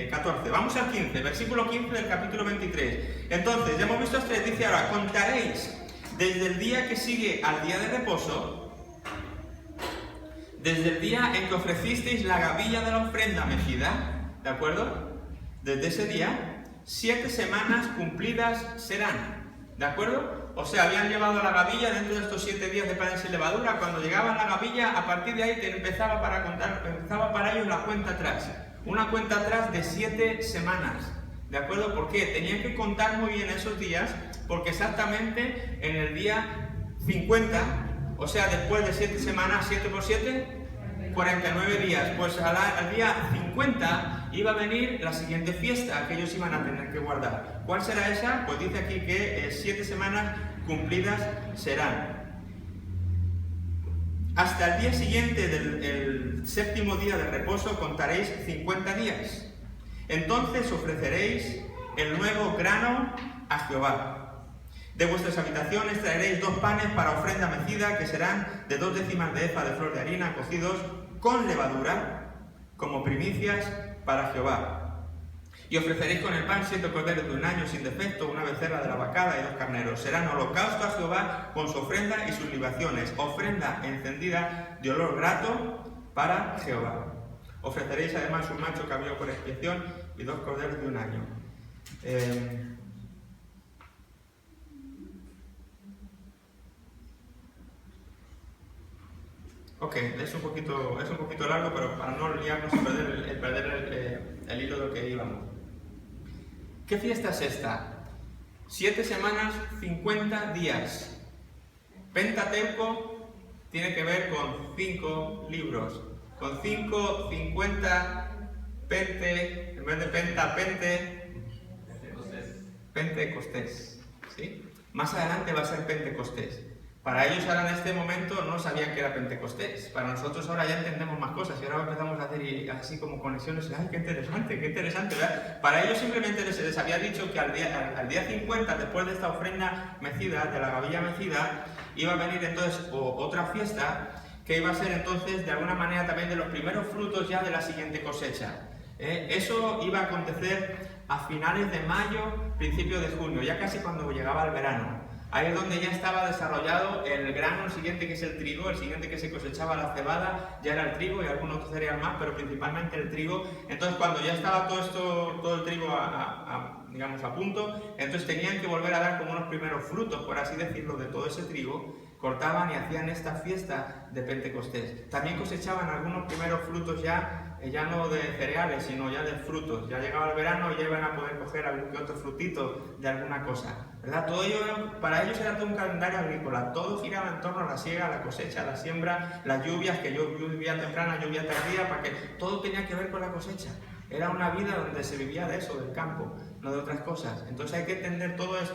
14. Vamos al 15, versículo 15 del capítulo 23. Entonces, ya hemos visto las 3, dice ahora, contaréis desde el día que sigue al día de reposo, desde el día en que ofrecisteis la gavilla de la ofrenda mecida, ¿de acuerdo? Desde ese día, 7 semanas cumplidas serán. ¿De acuerdo? O sea, habían llevado la gavilla dentro de estos 7 días de panes sin levadura. Cuando llegaba la gavilla, a partir de ahí empezaba para ellos la cuenta atrás. Una cuenta atrás de 7 semanas. ¿De acuerdo? ¿Por qué? Tenían que contar muy bien esos días, porque exactamente en el día 50, o sea, después de 7 semanas, 7 por 7, 49 días. Pues al día 50 iba a venir la siguiente fiesta que ellos iban a tener que guardar. ¿Cuál será esa? Pues dice aquí que 7 semanas cumplidas serán. Hasta el día siguiente del séptimo día de reposo contaréis 50 días. Entonces ofreceréis el nuevo grano a Jehová. De vuestras habitaciones traeréis 2 panes para ofrenda mecida, que serán de 2 décimas de efa de flor de harina, cocidos con levadura, como primicias para Jehová. Y ofreceréis con el pan 7 corderos de un año sin defecto, una becerra de la vacada y 2 carneros. Serán holocausto a Jehová con su ofrenda y sus libaciones, ofrenda encendida de olor grato para Jehová. Ofreceréis además un macho cabrío por expiación y 2 corderos de un año. Ok, es un poquito largo, pero para no liarnos y perder el hilo de lo que íbamos. ¿Qué fiesta es esta? 7 semanas, 50 días. Pentateuco tiene que ver con 5 libros. Con 5, 50, pente, en vez de penta, Pentecostés. ¿Sí? Más adelante va a ser Pentecostés. Para ellos ahora en este momento no sabían que era Pentecostés. Para nosotros ahora ya entendemos más cosas y ahora empezamos a hacer así como conexiones. ¡Ay, qué interesante! ¿Verdad? Para ellos simplemente les había dicho que al día 50, después de esta ofrenda mecida, de la gavilla mecida, iba a venir entonces otra fiesta que iba a ser entonces de alguna manera también de los primeros frutos ya de la siguiente cosecha. Eso iba a acontecer a finales de mayo, principios de junio, ya casi cuando llegaba el verano. Ahí es donde ya estaba desarrollado el grano, el siguiente que es el trigo, el siguiente que se cosechaba la cebada, ya era el trigo y algún otro cereal más, pero principalmente el trigo. Entonces cuando ya estaba todo el trigo digamos a punto, entonces tenían que volver a dar como unos primeros frutos, por así decirlo, de todo ese trigo, cortaban y hacían esta fiesta de Pentecostés. También cosechaban algunos primeros frutos ya ya no de cereales, sino ya de frutos. Ya llegaba el verano y ya iban a poder coger algún que otro frutito de alguna cosa, ¿verdad? Todo ello, para ellos era todo un calendario agrícola, todo giraba en torno a la siega, a la cosecha, a la siembra, las lluvias, que lluvia temprana, lluvia tardía, para que todo tenía que ver con la cosecha. Era una vida donde se vivía de eso, del campo, no de otras cosas. Entonces hay que entender todas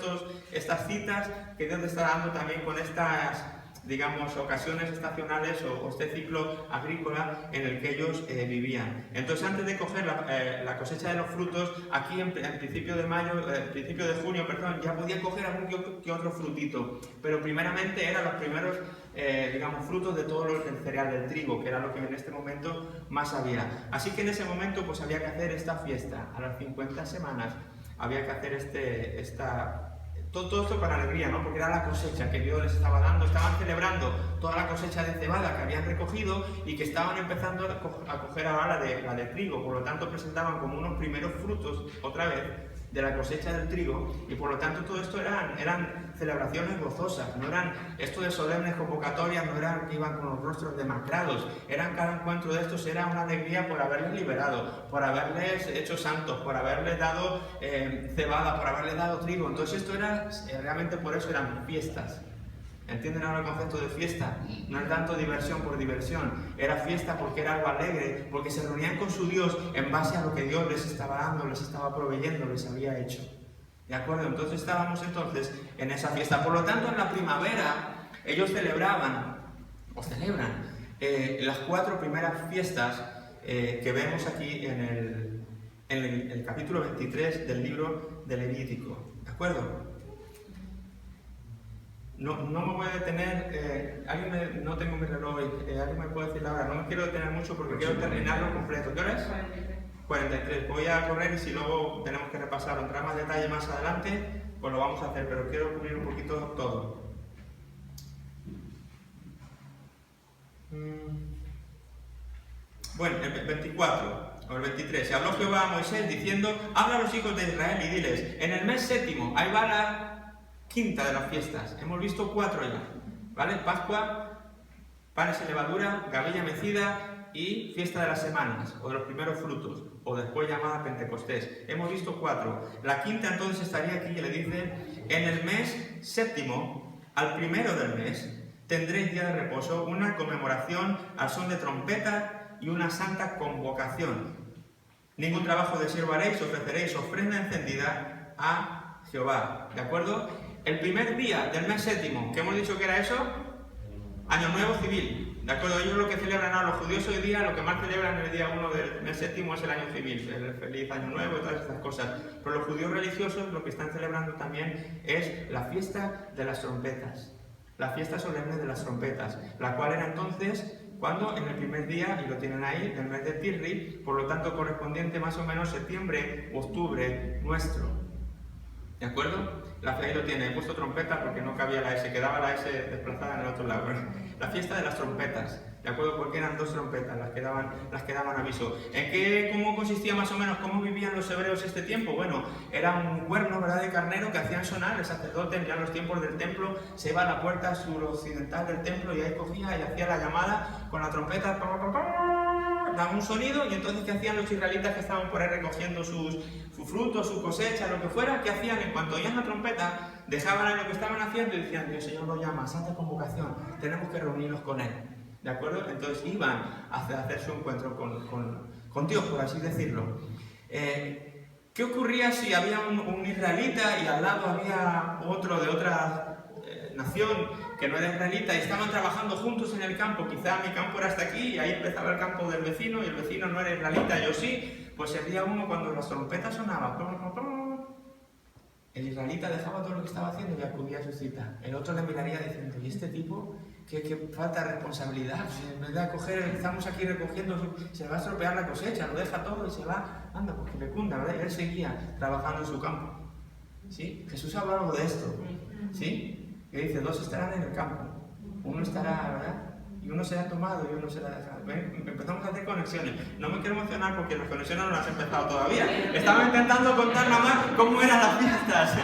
estas citas que Dios te está dando también con estas, digamos, ocasiones estacionales o este ciclo agrícola en el que ellos vivían. Entonces, antes de coger la cosecha de los frutos, aquí en principio de junio, ya podían coger algún que otro frutito, pero primeramente eran los primeros, digamos, frutos de todo el cereal del trigo, que era lo que en este momento más había. Así que en ese momento pues había que hacer esta fiesta, a las 50 semanas había que hacer todo esto con alegría, ¿no? Porque era la cosecha que Dios les estaba dando. Estaban celebrando toda la cosecha de cebada que habían recogido y que estaban empezando a coger ahora la de trigo. Por lo tanto, presentaban como unos primeros frutos, otra vez, de la cosecha del trigo. Y por lo tanto, todo esto eran celebraciones gozosas. No eran esto de solemnes convocatorias, no eran que iban con los rostros demacrados. Cada encuentro de estos era una alegría por haberles liberado, por haberles hecho santos, por haberles dado cebada, por haberles dado trigo. Entonces esto era, realmente por eso eran fiestas. ¿Entienden ahora el concepto de fiesta? No es tanto diversión por diversión, era fiesta porque era algo alegre, porque se reunían con su Dios en base a lo que Dios les estaba dando, les estaba proveyendo, les había hecho. ¿De acuerdo? Entonces estábamos en esa fiesta. Por lo tanto, en la primavera ellos celebran las 4 primeras fiestas que vemos aquí en el capítulo 23 del libro de Levítico. ¿De acuerdo? No me voy a detener, no tengo mi reloj, alguien me puede decir la hora, no me quiero detener mucho porque quiero terminarlo completo. ¿Qué hora es? 43. Voy a correr y si luego tenemos que repasar o entrar más detalle más adelante, pues lo vamos a hacer, pero quiero cubrir un poquito todo. Bueno, el 24 o el 23. Se habló Jehová a Moisés diciendo: habla a los hijos de Israel y diles, en el mes séptimo, ahí va la quinta de las fiestas, hemos visto 4 ya, ¿vale? Pascua, panes y levadura, gavilla mecida y fiesta de las semanas, o de los primeros frutos, o después llamada Pentecostés. Hemos visto 4. La quinta entonces estaría aquí, que le dice: en el mes séptimo, al primero del mes, tendréis día de reposo, una conmemoración al son de trompeta y una santa convocación. Ningún trabajo de siervo haréis, ofreceréis ofrenda encendida a Jehová. ¿De acuerdo? El primer día del mes séptimo, ¿qué hemos dicho que era eso? Año Nuevo Civil. ¿De acuerdo? Ellos lo que celebran ahora, los judíos hoy día, lo que más celebran el día 1 del mes séptimo es el año civil, el feliz año nuevo y todas estas cosas. Pero los judíos religiosos lo que están celebrando también es la fiesta de las trompetas. La fiesta solemne de las trompetas, la cual era entonces, cuando en el primer día, y lo tienen ahí, del mes de Tirri, por lo tanto correspondiente más o menos septiembre, octubre nuestro. ¿De acuerdo? Ahí lo tiene, he puesto trompeta porque no cabía la S, quedaba la S desplazada en el otro lado. La fiesta de las trompetas, ¿de acuerdo? Porque eran 2 trompetas las que daban aviso. ¿Cómo consistía más o menos? ¿Cómo vivían los hebreos este tiempo? Bueno, era un cuerno, ¿verdad?, de carnero que hacían sonar. El sacerdote ya en los tiempos del templo se iba a la puerta suroccidental del templo y ahí cogía y hacía la llamada con la trompeta, daba un sonido, y entonces ¿qué hacían los israelitas que estaban por ahí recogiendo su fruto, su cosecha, lo que fuera? ¿Qué hacían? En cuanto oían la trompeta, dejaban ahí lo que estaban haciendo y decían: Dios, Señor lo llama, santa convocación, tenemos que reunirnos con Él. ¿De acuerdo? Entonces iban a hacer su encuentro con Dios, por así decirlo. ¿Qué ocurría si había un israelita y al lado había otro de otra nación que no era israelita y estaban trabajando juntos en el campo? Quizá mi campo era hasta aquí y ahí empezaba el campo del vecino y el vecino no era israelita, yo sí. Pues el día 1, cuando las trompetas sonaban, el israelita dejaba todo lo que estaba haciendo y acudía a su cita. El otro le miraría diciendo: ¿y este tipo? ¿Qué falta de responsabilidad? En vez de coger, estamos aquí recogiendo, se va a estropear la cosecha, lo deja todo y se va. Anda, porque le cunda, ¿verdad? Y él seguía trabajando en su campo. ¿Sí? Jesús habla algo de esto. ¿Sí? Que dice: 2 estarán en el campo. Uno estará, ¿verdad? Y uno será tomado y uno será dejado. Empezamos a hacer conexiones. No me quiero emocionar porque las conexiones no las he empezado todavía. Estaba intentando contar nada más cómo eran las fiestas.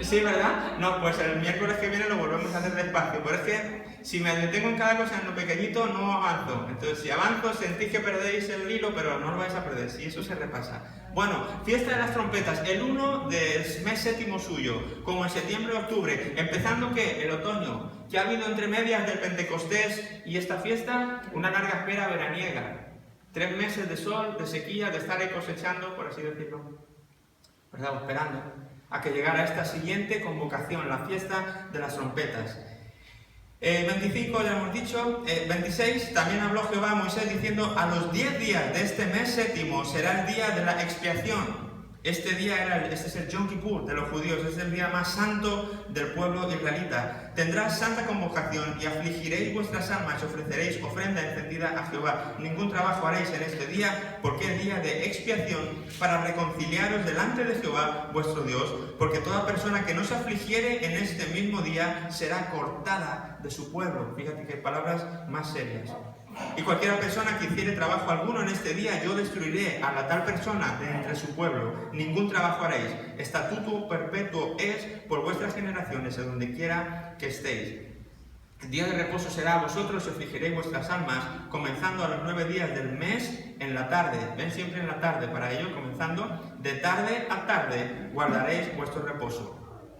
Sí, ¿verdad? No, pues el miércoles que viene lo volvemos a hacer despacio. Pero es que si me detengo en cada cosa en lo pequeñito, no avanzo. Entonces, si avanzo, sentís que perdéis el hilo, pero no lo vais a perder. Si eso se repasa. Bueno, fiesta de las trompetas, el 1 del mes séptimo suyo, como en septiembre o octubre, empezando ¿qué? El otoño. ¿Qué ha habido entre medias del Pentecostés y esta fiesta? Una larga espera veraniega. 3 meses de sol, de sequía, de estar ahí cosechando, por así decirlo, ¿verdad? Esperando a que llegara esta siguiente convocación, la fiesta de las trompetas. 25 ya hemos dicho, 26 también habló Jehová a Moisés diciendo: a los 10 días de este mes séptimo será el día de la expiación. Este es el Yom Kippur de los judíos, es el día más santo del pueblo israelita. Tendrás santa convocación y afligiréis vuestras almas y ofreceréis ofrenda encendida a Jehová. Ningún trabajo haréis en este día, porque es día de expiación para reconciliaros delante de Jehová vuestro Dios, porque toda persona que no se afligiere en este mismo día será cortada de su pueblo. Fíjate qué palabras más serias. Y cualquiera persona que hiciere trabajo alguno en este día, yo destruiré a la tal persona de entre su pueblo. Ningún trabajo haréis. Estatuto perpetuo es por vuestras generaciones, en donde quiera que estéis. El día de reposo será a vosotros y afligiréis vuestras almas, comenzando a los 9 días del mes en la tarde. Ven siempre en la tarde, para ello, comenzando de tarde a tarde, guardaréis vuestro reposo.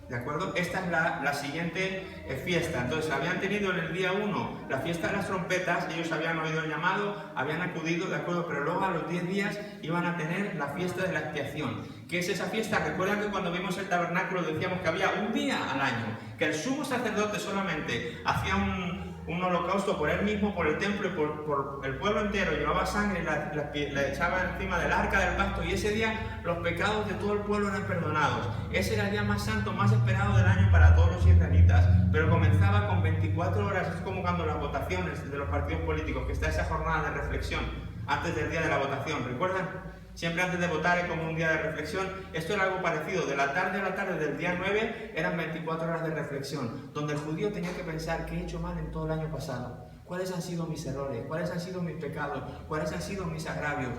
¿De acuerdo? Esta es la siguiente fiesta. Entonces, habían tenido en el día 1 la fiesta de las trompetas, ellos habían oído el llamado, habían acudido, ¿de acuerdo? Pero luego a los 10 días iban a tener la fiesta de la expiación. ¿Qué es esa fiesta? Recuerdan que cuando vimos el tabernáculo decíamos que había un día al año, que el sumo sacerdote solamente hacía un holocausto por él mismo, por el templo y por el pueblo entero, llevaba sangre y la echaba encima del arca del pacto, y ese día los pecados de todo el pueblo eran perdonados. Ese era el día más santo, más esperado del año para todos los israelitas, pero comenzaba con 24 horas, es como cuando las votaciones de los partidos políticos, que está esa jornada de reflexión antes del día de la votación, ¿recuerdan? Siempre antes de votar es como un día de reflexión. Esto era algo parecido. De la tarde a la tarde del día 9 eran 24 horas de reflexión, donde el judío tenía que pensar qué he hecho mal en todo el año pasado, cuáles han sido mis errores, cuáles han sido mis pecados, cuáles han sido mis agravios,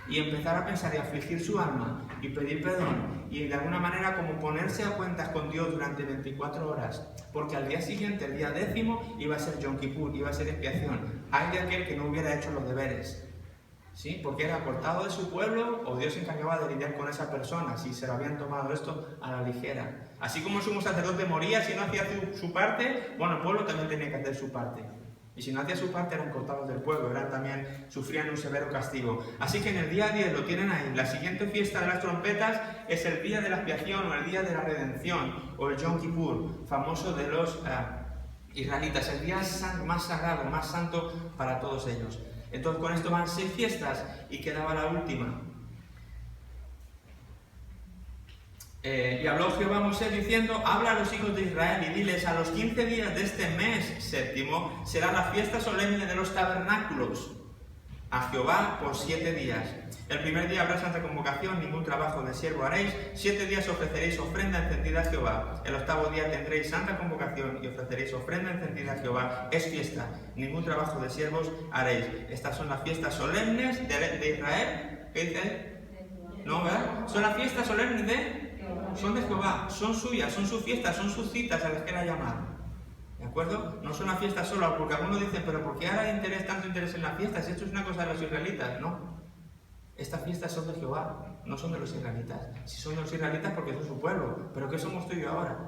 y empezar a pensar y afligir su alma y pedir perdón, y de alguna manera como ponerse a cuentas con Dios durante 24 horas, porque al día siguiente, el día 10º, iba a ser Yom Kippur, iba a ser expiación. Hay de aquel que no hubiera hecho los deberes, ¿sí? Porque era cortado de su pueblo, o Dios se encargaba de lidiar con esa persona si se lo habían tomado esto a la ligera. Así como el sumo sacerdote moría si no hacía su parte, bueno, el pueblo también tenía que hacer su parte. Y si no hacía su parte eran cortados del pueblo, sufrían un severo castigo. Así que en el día 10 lo tienen ahí. La siguiente fiesta de las trompetas es el día de la expiación, o el día de la redención, o el Yom Kippur, famoso de los israelitas, el día más sagrado, más santo para todos ellos. Entonces con esto van 6 fiestas y quedaba la última. Y habló Jehová a Moisés diciendo: habla a los hijos de Israel y diles: a los 15 días de este mes séptimo será la fiesta solemne de los tabernáculos a Jehová por 7 días. El primer día habrá santa convocación, ningún trabajo de siervo haréis. 7 días ofreceréis ofrenda encendida a Jehová. El 8º día tendréis santa convocación y ofreceréis ofrenda encendida a Jehová. Es fiesta, ningún trabajo de siervos haréis. Estas son las fiestas solemnes de Israel. ¿Qué dice? No, ¿verdad? Son las fiestas solemnes son de Jehová, son suyas, son sus fiestas, son sus citas a las que él ha llamado. ¿De acuerdo? No son las fiestas solo, porque algunos dicen: pero ¿por qué ahora hay tanto interés en las fiestas? Esto es una cosa de los israelitas. No. Estas fiestas son de Jehová, no son de los israelitas. Si son de los israelitas, porque son su pueblo. ¿Pero qué somos tú y yo ahora?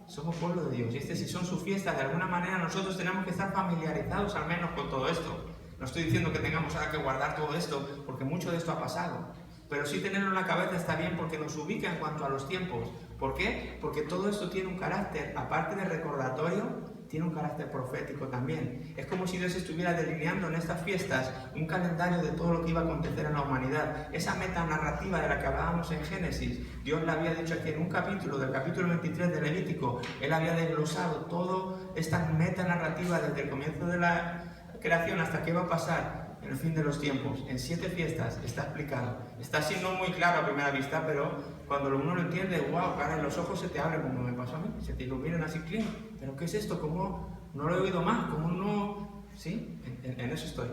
Somos pueblo de Dios. Y si son sus fiestas, de alguna manera nosotros tenemos que estar familiarizados al menos con todo esto. No estoy diciendo que tengamos ahora que guardar todo esto, porque mucho de esto ha pasado. Pero sí tenerlo en la cabeza está bien, porque nos ubica en cuanto a los tiempos. ¿Por qué? Porque todo esto tiene un carácter, aparte de recordatorio, tiene un carácter profético también. Es como si Dios estuviera delineando en estas fiestas un calendario de todo lo que iba a acontecer en la humanidad. Esa metanarrativa de la que hablábamos en Génesis, Dios la había dicho aquí en un capítulo, del capítulo 23 de Levítico. Él había desglosado toda esta metanarrativa desde el comienzo de la creación hasta qué va a pasar en el fin de los tiempos. En 7 fiestas está explicado. Está así no muy claro a primera vista, pero cuando uno lo entiende, wow, cara, los ojos se te abren, como me pasó a mí, se te iluminan así, clean. ¿Pero qué es esto? ¿Cómo no lo he oído más? ¿Cómo no? ¿Sí? En eso estoy.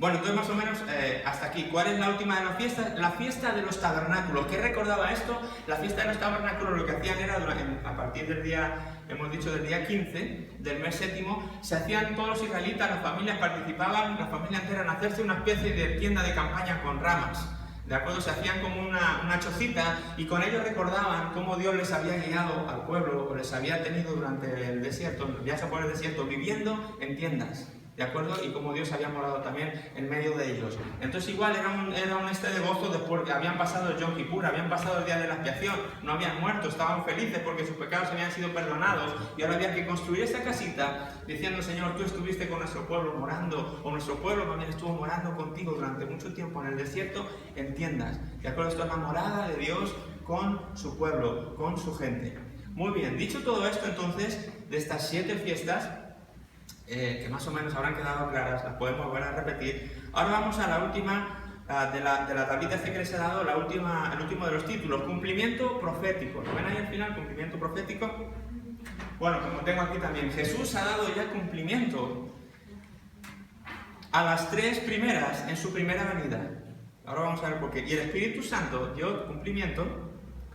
Bueno, entonces más o menos hasta aquí. ¿Cuál es la última de las fiestas? La fiesta de los tabernáculos. ¿Qué recordaba esto? La fiesta de los tabernáculos lo que hacían era, a partir del día, hemos dicho, del día 15 del mes séptimo, se hacían todos los israelitas, las familias participaban, la familia entera, en hacerse una especie de tienda de campaña con ramas. ¿De acuerdo? Se hacían como una chocita y con ello recordaban cómo Dios les había guiado al pueblo, o les había tenido durante el desierto, el viaje por el desierto, viviendo en tiendas. ¿De acuerdo? Y como Dios había morado también en medio de ellos. Entonces igual era un de gozo después que habían pasado el Yom Kippur, habían pasado el día de la expiación, no habían muerto, estaban felices porque sus pecados habían sido perdonados y ahora había que construir esa casita diciendo: Señor, tú estuviste con nuestro pueblo morando, o nuestro pueblo también estuvo morando contigo durante mucho tiempo en el desierto en tiendas. ¿De acuerdo? Esto es la morada de Dios con su pueblo, con su gente. Muy bien, dicho todo esto entonces, de estas 7 fiestas, que más o menos habrán quedado claras, las podemos volver a repetir. Ahora vamos a la última de la tablita que les he dado, el último de los títulos, cumplimiento profético. ¿Lo ven ahí al final? Cumplimiento profético. Bueno, como tengo aquí también, Jesús ha dado ya cumplimiento a las 3 primeras en su primera venida. Ahora vamos a ver por qué. Y el Espíritu Santo dio cumplimiento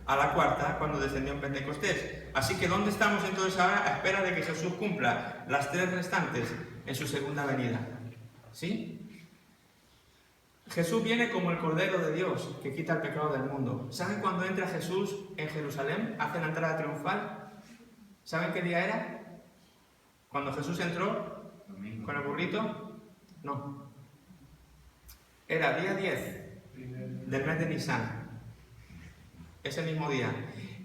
a la 4ª cuando descendió en Pentecostés. Así que ¿dónde estamos entonces ahora a espera de que Jesús cumpla las 3 restantes en su segunda venida? ¿Sí? Jesús viene como el Cordero de Dios que quita el pecado del mundo. ¿Saben cuándo entra Jesús en Jerusalén? Hace la entrada triunfal. ¿Saben qué día era? ¿Cuando Jesús entró con el burrito? No. Era día 10 del mes de Nisan. Ese mismo día.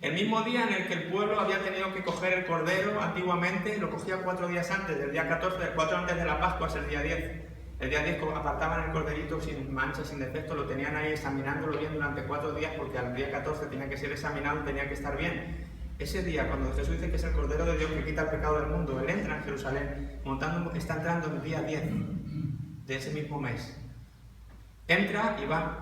El mismo día en el que el pueblo había tenido que coger el cordero, antiguamente lo cogía 4 días antes, del día 14, 4 antes de la Pascua, es el día 10. El día 10 apartaban el corderito sin mancha, sin defecto, lo tenían ahí examinándolo bien durante 4 días, porque al día 14 tenía que ser examinado, tenía que estar bien. Ese día, cuando Jesús dice que es el Cordero de Dios que quita el pecado del mundo, Él entra en Jerusalén, está entrando el día 10 de ese mismo mes. Entra y va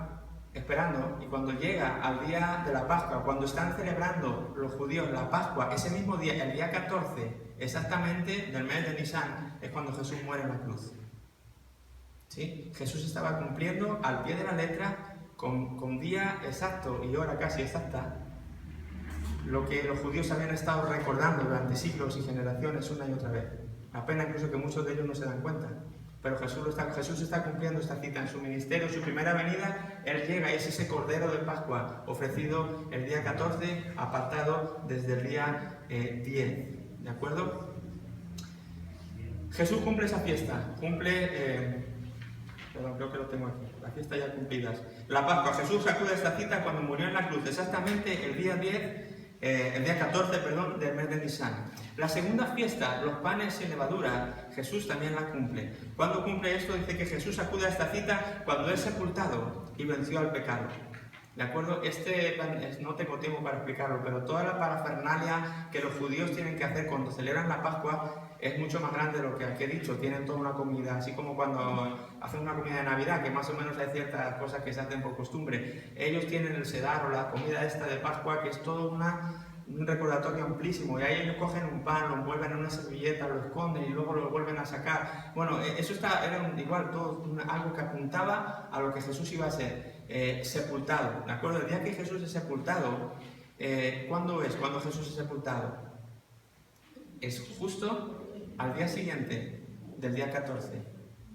esperando, y cuando llega al día de la Pascua, cuando están celebrando los judíos la Pascua, ese mismo día, el día 14, exactamente del mes de Nisan, es cuando Jesús muere en la cruz. ¿Sí? Jesús estaba cumpliendo al pie de la letra, con día exacto y hora casi exacta, lo que los judíos habían estado recordando durante siglos y generaciones una y otra vez. La pena incluso que muchos de ellos no se dan cuenta. Pero Jesús está cumpliendo esta cita en su ministerio, en su primera venida. Él llega y es ese Cordero de Pascua ofrecido el día 14, apartado desde el día 10. ¿De acuerdo? Jesús cumple esa fiesta, perdón, creo que lo tengo aquí, las fiestas ya cumplidas. La Pascua, Jesús acude a esta cita cuando murió en la cruz, exactamente el día 14, del mes de Nisan. La segunda fiesta, los panes sin levadura, Jesús también la cumple. ¿Cuándo cumple esto? Dice que Jesús acude a esta cita cuando es sepultado y venció al pecado. ¿De acuerdo? No tengo tiempo para explicarlo, pero toda la parafernalia que los judíos tienen que hacer cuando celebran la Pascua es mucho más grande de lo que aquí he dicho. Tienen toda una comida, así como cuando hacen una comida de Navidad, que más o menos hay ciertas cosas que se hacen por costumbre. Ellos tienen el sedar o la comida esta de Pascua, que es todo un recordatorio amplísimo, y ahí ellos cogen un pan, lo envuelven en una servilleta, lo esconden y luego lo vuelven a sacar. Bueno, eso era igual todo algo que apuntaba a lo que Jesús iba a ser, sepultado. ¿De acuerdo? El día que Jesús es sepultado, ¿cuándo es? ¿Cuándo Jesús es sepultado? Es justo al día siguiente del día 14,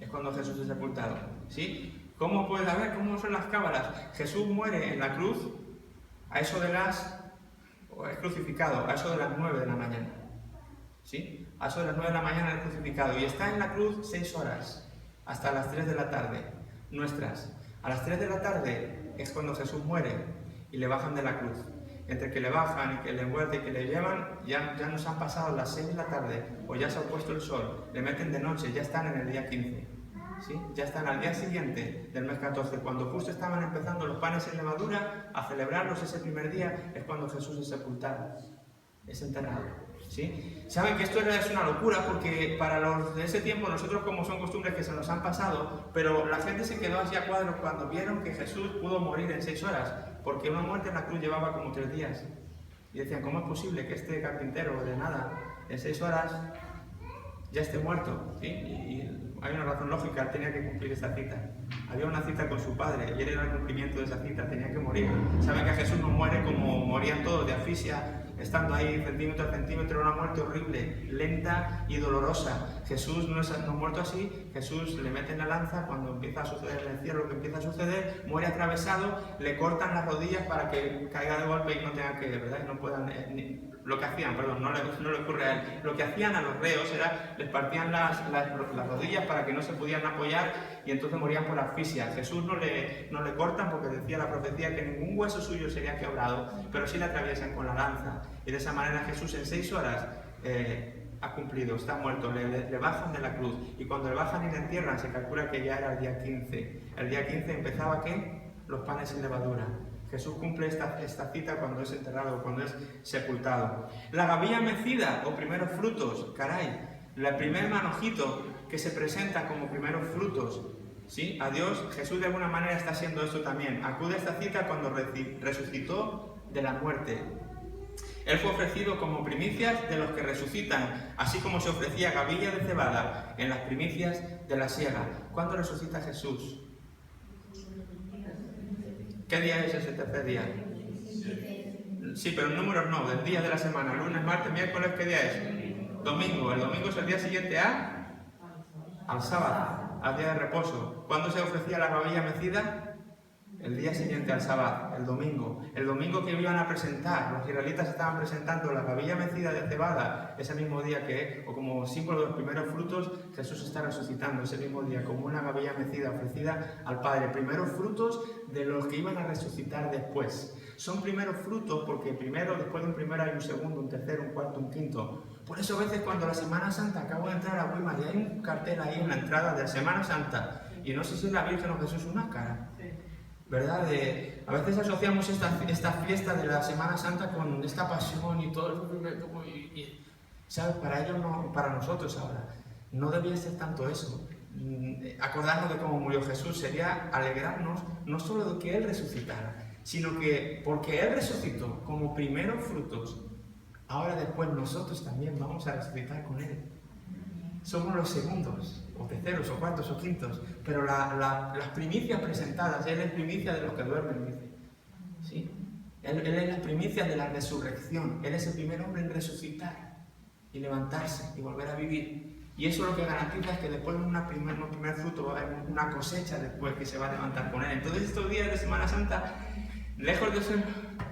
es cuando Jesús es sepultado. ¿Sí? ¿Cómo puedes ver cómo son las cábalas? Jesús muere en la cruz a eso de es crucificado a eso de las 9 de la mañana. ¿Sí? A eso de las 9 de la mañana es crucificado y está en la cruz 6 horas, hasta las 3 de la tarde, nuestras. A las 3 de la tarde es cuando Jesús muere y le bajan de la cruz. Entre que le bajan y que le envuelven y que le llevan, ya nos han pasado las 6 de la tarde, o ya se ha puesto el sol, le meten de noche, ya están en el día 15. ¿Sí? Ya están al día siguiente del mes 14, cuando justo estaban empezando los panes sin levadura a celebrarlos ese primer día, es cuando Jesús es sepultado, es enterrado. ¿Sí? Saben que esto es una locura porque para los de ese tiempo, nosotros como son costumbres que se nos han pasado, pero la gente se quedó así a cuadros cuando vieron que Jesús pudo morir en 6 horas, porque una muerte en la cruz llevaba como 3 días. Y decían, ¿cómo es posible que este carpintero de nada, en 6 horas, ya esté muerto? ¿Sí? Y hay una razón lógica, él tenía que cumplir esta cita. Había una cita con su padre y él era el cumplimiento de esa cita, tenía que morir. Saben que Jesús no muere como morían todos, de asfixia, estando ahí centímetro a centímetro, una muerte horrible, lenta y dolorosa. Jesús no ha muerto así. Jesús le meten la lanza, cuando empieza a suceder en el cielo lo que empieza a suceder, muere atravesado, le cortan las rodillas para que caiga de golpe y no tenga que, ¿verdad? Y no puedan, lo que hacían, perdón, no le ocurre a él, lo que hacían a los reos era, les partían las rodillas para que no se pudieran apoyar y entonces morían por asfixia. Jesús no le cortan porque decía la profecía que ningún hueso suyo sería quebrado, pero sí le atraviesan con la lanza. Y de esa manera Jesús en 6 horas ha cumplido, está muerto, le bajan de la cruz. Y cuando le bajan y le entierran, se calcula que ya era el día 15. El día 15 empezaba ¿qué? Los panes sin levadura. Jesús cumple esta cita cuando es enterrado, cuando es sepultado. La gavilla mecida o primeros frutos, caray, el primer manojito que se presenta como primeros frutos, ¿sí? A Dios, Jesús de alguna manera está haciendo esto también. Acude a esta cita cuando resucitó de la muerte. Él fue ofrecido como primicias de los que resucitan, así como se ofrecía gavilla de cebada en las primicias de la siega. ¿Cuándo resucita Jesús? ¿Qué día es ese tercer día? Sí, pero en números no, del día de la semana. Lunes, martes, miércoles, ¿qué día es? Domingo. El domingo es el día siguiente al sábado, al día de reposo. ¿Cuándo se ofrecía la gavilla mecida? El día siguiente al sábado, el domingo. El domingo que iban a presentar, los israelitas estaban presentando la gavilla mecida de cebada, ese mismo día que, o como símbolo de los primeros frutos, Jesús está resucitando ese mismo día, como una gavilla mecida ofrecida al Padre. Primeros frutos de los que iban a resucitar después. Son primeros frutos porque primero, después de un primero hay un segundo, un tercero, un cuarto, un quinto. Por eso a veces cuando la Semana Santa, acabo de entrar a Weimar y hay un cartel ahí en la entrada de la Semana Santa, y no sé si es la Virgen o Jesús, una cara. ¿Verdad? A veces asociamos esta fiesta de la Semana Santa con esta pasión y todo, ¿sabes? Para ellos no, para nosotros ahora, no debía ser tanto eso. Acordarnos de cómo murió Jesús sería alegrarnos no solo de que Él resucitara, sino que porque Él resucitó como primeros frutos, ahora después nosotros también vamos a resucitar con Él. Somos los segundos, o terceros, o cuartos, o quintos, pero las primicias presentadas, Él es primicia de los que duermen, dice. ¿Sí? Él es la primicia de la resurrección, Él es el primer hombre en resucitar y levantarse y volver a vivir. Y eso lo que garantiza es que después de un primer fruto va a haber una cosecha después que se va a levantar con Él. Entonces estos días de Semana Santa, lejos de ser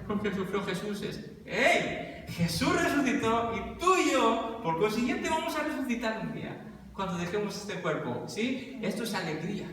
lo que sufrió Jesús, es ¡hey! Jesús resucitó y tú y yo, por consiguiente, vamos a resucitar un día cuando dejemos este cuerpo, ¿sí? Esto es alegría.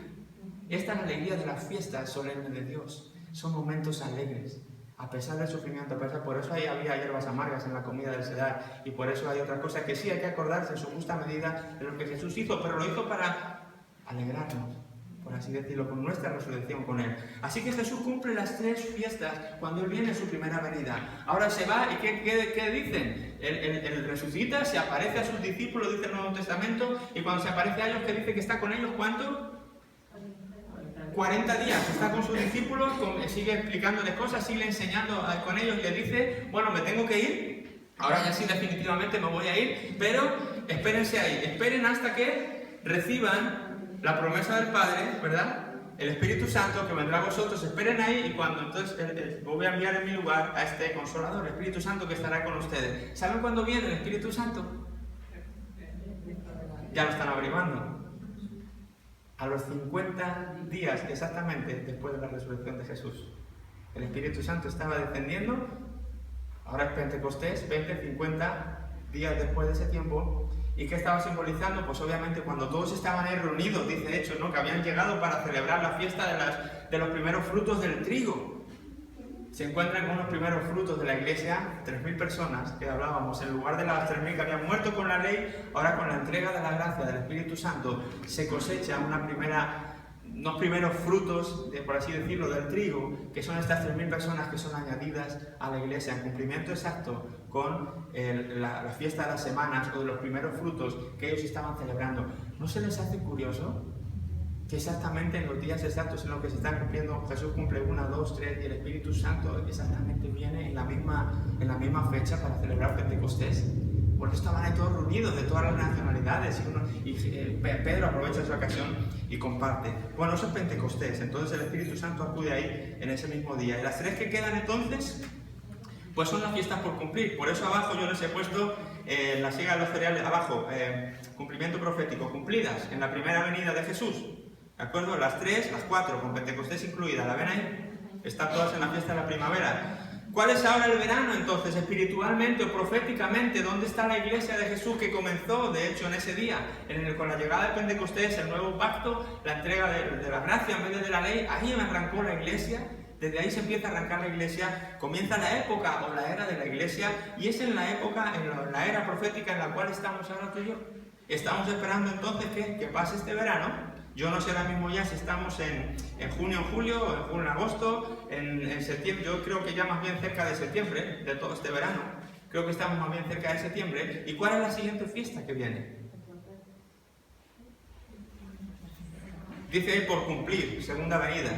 Esta es la alegría de las fiestas solemnes de Dios. Son momentos alegres, a pesar del sufrimiento, por eso había hierbas amargas en la comida del Sedar, y por eso hay otra cosa que sí hay que acordarse en su justa medida de lo que Jesús hizo, pero lo hizo para alegrarnos, por así decirlo, con nuestra resurrección con Él. Así que Jesús cumple las 3 fiestas cuando Él viene en su primera venida. Ahora se va y ¿qué dicen? Él resucita, se aparece a sus discípulos, dice el Nuevo Testamento, y cuando se aparece a ellos, ¿qué dice que está con ellos? ¿Cuánto? 40 días. Está con sus discípulos, sigue explicándoles cosas, sigue enseñando con ellos y les dice, bueno, me tengo que ir, ahora ya sí definitivamente me voy a ir, pero espérense ahí, esperen hasta que reciban la promesa del Padre, ¿verdad? El Espíritu Santo que vendrá a vosotros, esperen ahí y cuando entonces voy a enviar en mi lugar a este Consolador, el Espíritu Santo que estará con ustedes. ¿Saben cuándo viene el Espíritu Santo? Ya lo están averiguando. A los 50 días exactamente después de la resurrección de Jesús. El Espíritu Santo estaba descendiendo, ahora es Pentecostés, 50 días después de ese tiempo. ¿Y qué estaba simbolizando? Pues obviamente cuando todos estaban ahí reunidos, dice Hechos, ¿no? Que habían llegado para celebrar la fiesta de los primeros frutos del trigo. Se encuentran con los primeros frutos de la iglesia, 3.000 personas que hablábamos, en lugar de las 3.000 que habían muerto con la ley, ahora con la entrega de la gracia del Espíritu Santo se cosecha unos primeros frutos, por así decirlo, del trigo, que son estas 3.000 personas que son añadidas a la iglesia, en cumplimiento exacto con la fiesta de las semanas o de los primeros frutos que ellos estaban celebrando. ¿No se les hace curioso que exactamente en los días exactos en los que se están cumpliendo, Jesús cumple 1, 2, 3 y el Espíritu Santo exactamente viene en la misma fecha para celebrar Pentecostés? Por eso estaban ahí todos reunidos, de todas las nacionalidades, y Pedro aprovecha esa ocasión y comparte. Bueno, eso es Pentecostés, entonces el Espíritu Santo acude ahí en ese mismo día. Y las 3 que quedan entonces, pues son las fiestas por cumplir. Por eso abajo yo les he puesto la siga de los cereales, abajo, cumplimiento profético, cumplidas en la primera venida de Jesús. ¿De acuerdo? Las 3, las 4, con Pentecostés incluida, ¿la ven ahí? Están todas en la fiesta de la primavera. ¿Cuál es ahora el verano entonces, espiritualmente o proféticamente? ¿Dónde está la iglesia de Jesús que comenzó, de hecho, en ese día? Con la llegada de Pentecostés, el nuevo pacto, la entrega de la gracia en vez de la ley, ahí arrancó la iglesia. Desde ahí se empieza a arrancar la iglesia, comienza la época o la era de la iglesia, y es en la época, en la era profética en la cual estamos ahora tú y yo. Estamos esperando entonces que pase este verano. Yo no sé ahora mismo ya si estamos en junio, en julio, o en junio, en agosto, en septiembre. Yo creo que ya más bien cerca de septiembre, de todo este verano. Creo que estamos más bien cerca de septiembre. ¿Y cuál es la siguiente fiesta que viene? Dice ahí por cumplir, segunda venida.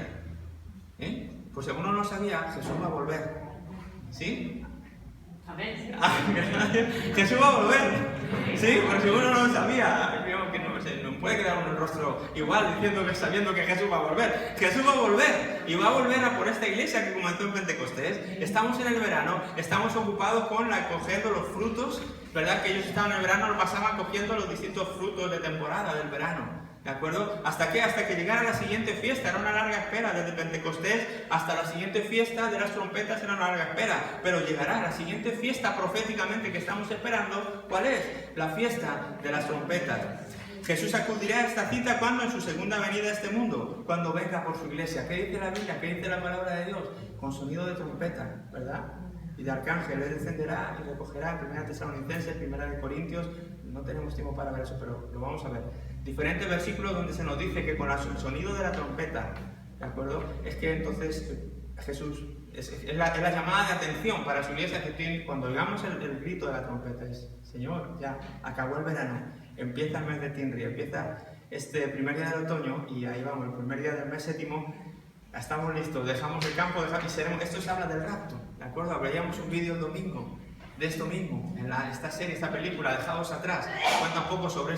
Pues según no lo sabía, Jesús va a volver. ¿Sí? Amén. Jesús va a volver. Sí, por si uno no lo sabía. Creo que no puede quedar uno el rostro igual diciendo que sabiendo que Jesús va a volver. Jesús va a volver y va a volver a por esta iglesia que comenzó en Pentecostés. Estamos en el verano, estamos ocupados con cogiendo los frutos, ¿verdad? Que ellos estaban en el verano, lo pasaban cogiendo los distintos frutos de temporada del verano. ¿De acuerdo? ¿Hasta qué? Hasta que llegara la siguiente fiesta. Era una larga espera, desde Pentecostés hasta la siguiente fiesta de las trompetas era una larga espera. Pero llegará la siguiente fiesta proféticamente que estamos esperando. ¿Cuál es? La fiesta de las trompetas. Jesús acudirá a esta cita cuando en su segunda venida a este mundo, cuando venga por su iglesia. ¿Qué dice la Biblia? ¿Qué dice la palabra de Dios? Con sonido de trompeta, ¿verdad? Y de arcángel, él descenderá y recogerá, 1 Tesalonicenses, 1 Corintios. No tenemos tiempo para ver eso, pero lo vamos a ver. Diferentes versículos donde se nos dice que con el sonido de la trompeta, ¿de acuerdo? Es que entonces Jesús es la llamada de atención para su iglesia, que cuando oigamos el grito de la trompeta es: Señor, ya acabó el verano, empieza el mes de Tinri, empieza este primer día del otoño y ahí vamos, el primer día del mes séptimo. Estamos listos, dejamos el campo y seremos. Esto se habla del rapto, ¿de acuerdo? Veíamos un vídeo el domingo de esto mismo, en esta serie, esta película, Dejados Atrás. Cuenta un poco sobre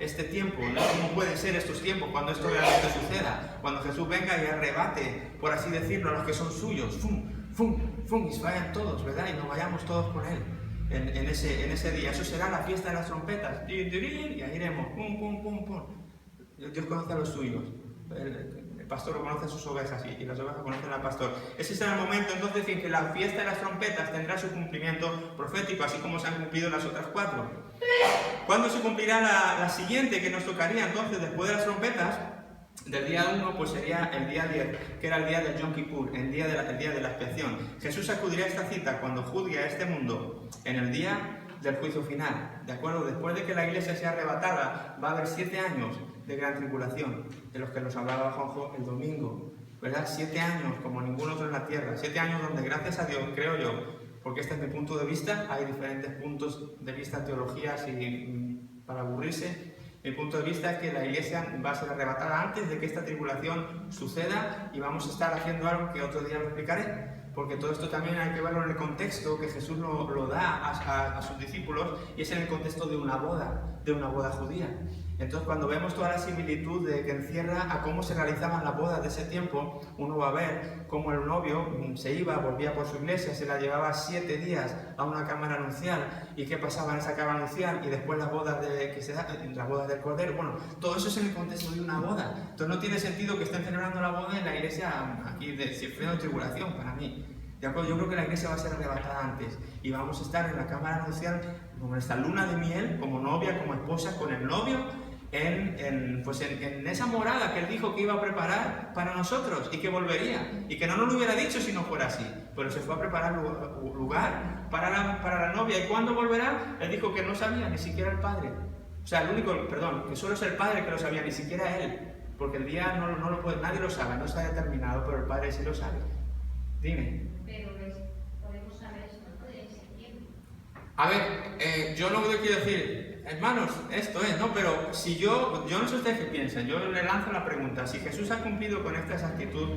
este tiempo, ¿no? Cómo pueden ser estos tiempos cuando esto realmente suceda. Cuando Jesús venga y arrebate, por así decirlo, a los que son suyos, ¡fum, fum, fum! Y se vayan todos, ¿verdad? Y nos vayamos todos con Él en ese día. Eso será la fiesta de las trompetas. Y ahí iremos, pum, pum, pum, pum. Dios conoce a los suyos. El pastor lo conoce a sus ovejas y las ovejas conocen al pastor. Ese será el momento entonces en que la fiesta de las trompetas tendrá su cumplimiento profético, así como se han cumplido las otras 4. ¿Cuándo se cumplirá la siguiente que nos tocaría entonces después de las trompetas? Del día 1 pues sería el día 10, que era el día del Yom Kippur, el día de la expiación. Jesús acudirá a esta cita cuando juzgue a este mundo en el día del juicio final, ¿de acuerdo? Después de que la iglesia sea arrebatada, va a haber 7 años de gran tribulación, de los que nos hablaba Juanjo el domingo, ¿verdad? 7 años como ningún otro en la tierra, 7 años donde, gracias a Dios, creo yo, porque este es mi punto de vista, hay diferentes puntos de vista, teologías, y para aburrirse, mi punto de vista es que la iglesia va a ser arrebatada antes de que esta tribulación suceda, y vamos a estar haciendo algo que otro día lo explicaré. Porque todo esto también hay que verlo en el contexto que Jesús lo da a sus discípulos, y es en el contexto de una boda judía. Entonces, cuando vemos toda la similitud que encierra a cómo se realizaban las bodas de ese tiempo, uno va a ver cómo el novio se iba, volvía por su iglesia, se la llevaba 7 días a una cámara nupcial, y qué pasaba en esa cámara nupcial, y después las bodas las bodas del Cordero. Bueno, todo eso es en el contexto de una boda. Entonces no tiene sentido que estén celebrando la boda en la iglesia aquí sufriendo tribulación, para mí. ¿De acuerdo? Yo creo que la iglesia va a ser arrebatada antes y vamos a estar en la cámara nupcial, como en esta luna de miel, como novia, como esposa, con el novio, en esa morada que él dijo que iba a preparar para nosotros y que volvería, y que no nos lo hubiera dicho si no fuera así, pero se fue a preparar lugar para la novia. ¿Y cuándo volverá? Él dijo que no sabía, ni siquiera el Padre. O sea, que solo es el Padre que lo sabía, ni siquiera él, porque el día no lo puede, nadie lo sabe, no está determinado, pero el Padre sí lo sabe. Dime. Pero podemos saber esto en septiembre. A ver, yo lo que quiero decir, hermanos, esto es, ¿no? Pero si yo no sé ustedes qué piensan, yo le lanzo la pregunta: si Jesús ha cumplido con esta exactitud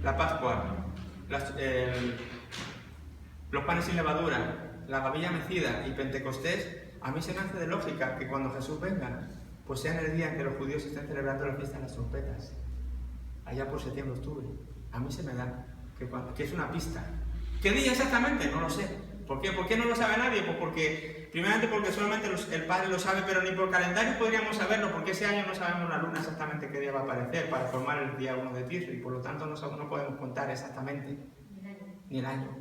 la Pascua, los panes sin levadura, la gavilla mecida y Pentecostés, a mí se me hace de lógica que cuando Jesús venga, pues sea en el día en que los judíos estén celebrando la fiesta de las trompetas, allá por septiembre, octubre. A mí se me da que es una pista. ¿Qué día exactamente? No lo sé. ¿Por qué? ¿Por qué no lo sabe nadie? Pues porque, primeramente porque solamente el Padre lo sabe, pero ni por calendario podríamos saberlo, porque ese año no sabemos la luna exactamente qué día va a aparecer para formar el día 1 de Tisri, y por lo tanto no podemos contar exactamente ni el año.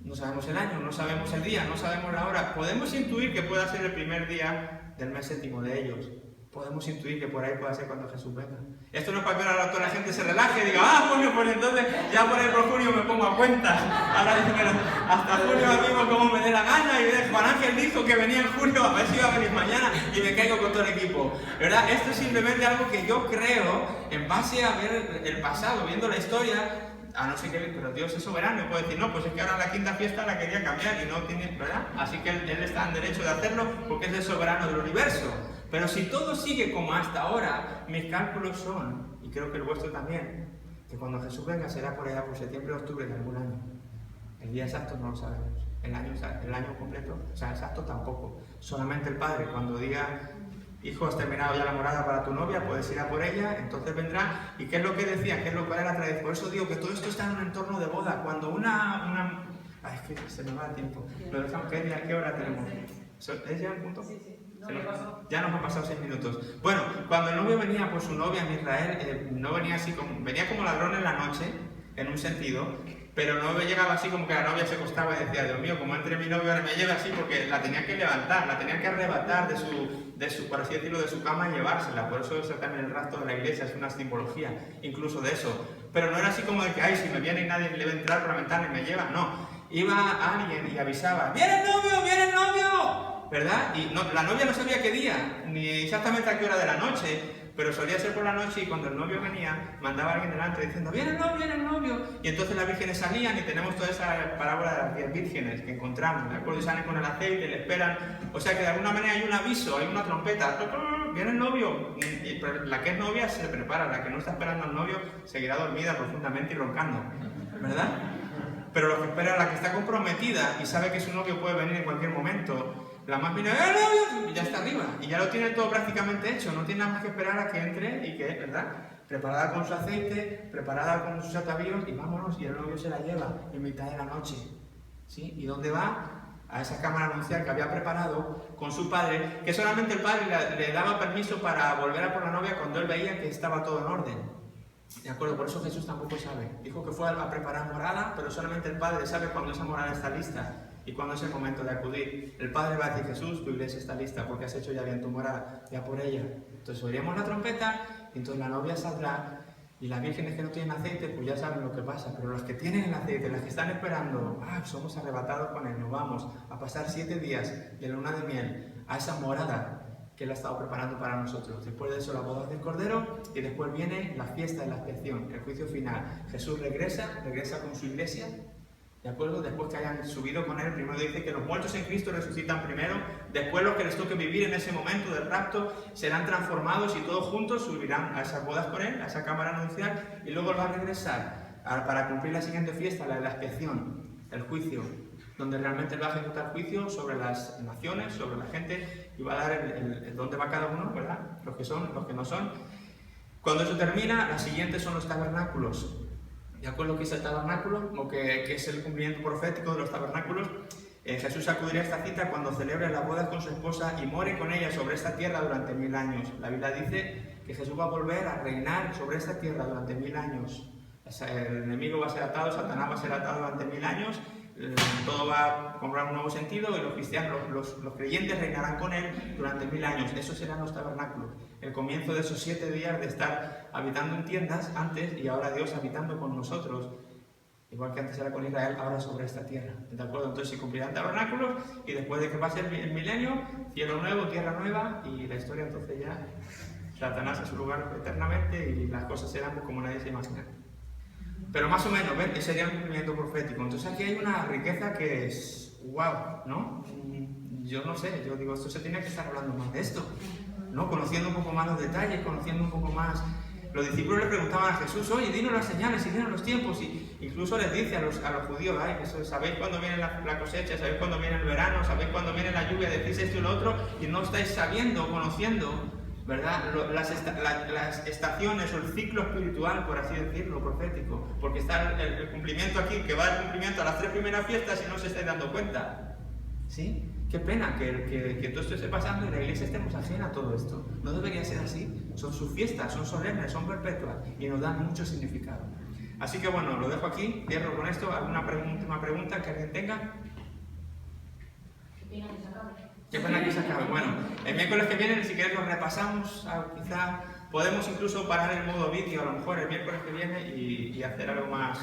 No sabemos el año, no sabemos el día, no sabemos la hora. Podemos intuir que pueda ser el primer día del mes séptimo de ellos. Podemos intuir que por ahí pueda ser cuando Jesús venga. Esto no es para que ahora toda la gente se relaje y diga, junio, pues entonces ya por ahí por junio me pongo a cuentas. Ahora dice, pero hasta junio vivo como me dé la gana, y Juan Ángel dijo que venía en junio, a ver si iba a venir mañana, y me caigo con todo el equipo. ¿Verdad? Esto es simplemente algo que yo creo en base a ver el pasado, viendo la historia. A no ser que, pero Dios es soberano y puede decir, no, pues es que ahora la quinta fiesta la quería cambiar y no tiene, ¿verdad? Así que él está en derecho de hacerlo porque es el soberano del universo. Pero si todo sigue como hasta ahora, mis cálculos son, y creo que el vuestro también, que cuando Jesús venga será por allá por septiembre o octubre de algún año. El día exacto no lo sabemos. El año completo, o sea, exacto tampoco. Solamente el Padre, cuando diga, hijo, has terminado ya la morada para tu novia, puedes ir a por ella, entonces vendrá. ¿Y qué es lo que decía? ¿Qué es lo cual era la tradición? Por eso digo que todo esto está en un entorno de boda. Cuando Ay, es que se me va el tiempo. Lo dejamos, ¿qué hora tenemos? ¿Es ya el punto? Sí, sí. Ya nos han pasado 6 minutos. Bueno, cuando el novio venía por su novia en Israel, no venía así como... Venía como ladrón en la noche, en un sentido, pero no llegaba así como que la novia se acostaba y decía, Dios mío, como entre mi novio ahora me lleve así, porque la tenía que levantar, la tenía que arrebatar de su, por así decirlo, de su cama y llevársela. Por eso también el rapto de la iglesia es una simbología, incluso de eso. Pero no era así como de que, ay, si me viene y nadie le va a entrar por la ventana y me lleva, no. Iba alguien y avisaba, ¡viene el novio, viene el novio! ¿Verdad? Y no, la novia no sabía qué día, ni exactamente a qué hora de la noche, pero solía ser por la noche, y cuando el novio venía, mandaba a alguien delante diciendo, ¡viene el novio, viene el novio! Y entonces las vírgenes salían, y tenemos toda esa parábola de las 10 vírgenes que encontramos, ¿de acuerdo? Y salen con el aceite, le esperan, o sea que de alguna manera hay un aviso, hay una trompeta, ¡viene el novio! Pero la que es novia se prepara, la que no está esperando al novio seguirá dormida profundamente y roncando, ¿verdad? Pero lo que espera, la que está comprometida y sabe que su novio puede venir en cualquier momento, la más mira, ¡el novio! Y ya está arriba, y ya lo tiene todo prácticamente hecho, no tiene nada más que esperar a que entre y que, ¿verdad? Preparada con su aceite, preparada con sus atavíos, y vámonos, y el novio se la lleva en mitad de la noche, ¿sí? ¿Y dónde va? A esa cámara anuncial que había preparado con su padre, que solamente el padre le daba permiso para volver a por la novia cuando él veía que estaba todo en orden. ¿De acuerdo? Por eso Jesús tampoco sabe. Dijo que fue a preparar morada, pero solamente el Padre sabe cuando esa morada está lista y cuando es el momento de acudir. El Padre va a decir, Jesús, tu iglesia está lista porque has hecho ya bien tu morada, ya por ella. Entonces oiremos la trompeta, y entonces la novia saldrá, y las vírgenes que no tienen aceite, pues ya saben lo que pasa, pero los que tienen el aceite, las que están esperando, somos arrebatados con él, nos vamos a pasar 7 días de luna de miel a esa morada que Él ha estado preparando para nosotros. Después de eso, la boda del Cordero, y después viene la fiesta de la expiación, el juicio final. Jesús regresa con su iglesia, ¿de acuerdo? Después que hayan subido con Él, primero dice que los muertos en Cristo resucitan primero, después los que les toque vivir en ese momento del rapto serán transformados y todos juntos subirán a esas bodas con Él, a esa cámara nupcial, y luego Él va a regresar para cumplir la siguiente fiesta, la de la expiación, el juicio, donde realmente Él va a ejecutar juicio sobre las naciones, sobre la gente, y va a dar el dónde va cada uno, ¿verdad? Los que son, los que no son. Cuando eso termina, las siguientes son los tabernáculos. ¿De acuerdo? ¿Qué es el tabernáculo? O que es el cumplimiento profético de los tabernáculos. Jesús acudirá a esta cita cuando celebre la boda con su esposa y more con ella sobre esta tierra durante 1000 años. La Biblia dice que Jesús va a volver a reinar sobre esta tierra durante 1000 años. El enemigo va a ser atado, Satanás va a ser atado durante 1000 años. Todo va a cobrar un nuevo sentido, y los cristianos, los creyentes reinarán con Él durante 1000 años. Esos serán los tabernáculos. El comienzo de esos 7 días de estar habitando en tiendas antes, y ahora Dios habitando con nosotros. Igual que antes era con Israel, ahora sobre esta tierra. ¿De acuerdo? Entonces se cumplirán tabernáculos, y después de que pase el milenio, cielo nuevo, tierra nueva, y la historia entonces ya, Satanás a su lugar eternamente, y las cosas serán como nadie se imagina. Pero más o menos, ¿ven? Ese sería el cumplimiento profético. Entonces aquí hay una riqueza que es wow, ¿no? Yo no sé, yo digo, esto se tiene que estar hablando más de esto, ¿no? Conociendo un poco más los detalles, conociendo un poco más los discípulos le preguntaban a Jesús, oye, dinos las señales y dinos los tiempos, y incluso les dice a los judíos, ay, ¿sabéis cuándo viene la cosecha? ¿Sabéis cuándo viene el verano? ¿Sabéis cuándo viene la lluvia? Decís esto y lo otro, y no estáis sabiendo, conociendo, ¿verdad? Las estaciones o el ciclo espiritual, por así decirlo, profético, porque está el cumplimiento aquí, que va el cumplimiento a las 3 primeras fiestas y no se estáis dando cuenta, ¿sí? Qué pena que todo esto esté pasando y la iglesia estemos ajena a todo esto. No debería ser así. Son sus fiestas, son solemnes, son perpetuas y nos dan mucho significado. Así que bueno, lo dejo aquí, cierro con esto. ¿Alguna última pregunta que alguien tenga? Qué pena que se acabe. Qué pena que se acabe. Bueno, el miércoles que viene, si queréis, lo repasamos. Quizá podemos incluso parar el modo vídeo, a lo mejor el miércoles que viene, y hacer algo más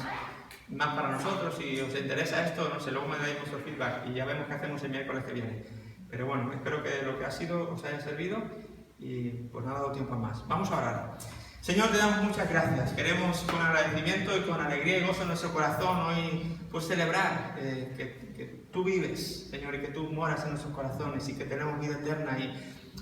para nosotros. Si os interesa esto, no sé, luego me dais vuestro feedback y ya vemos qué hacemos el miércoles que viene. Pero bueno, espero que lo que ha sido os haya servido y pues no ha dado tiempo a más. Vamos a orar. Señor, te damos muchas gracias. Queremos con agradecimiento y con alegría y gozo en nuestro corazón hoy pues celebrar que tú vives, Señor, y que tú moras en nuestros corazones y que tenemos vida eterna.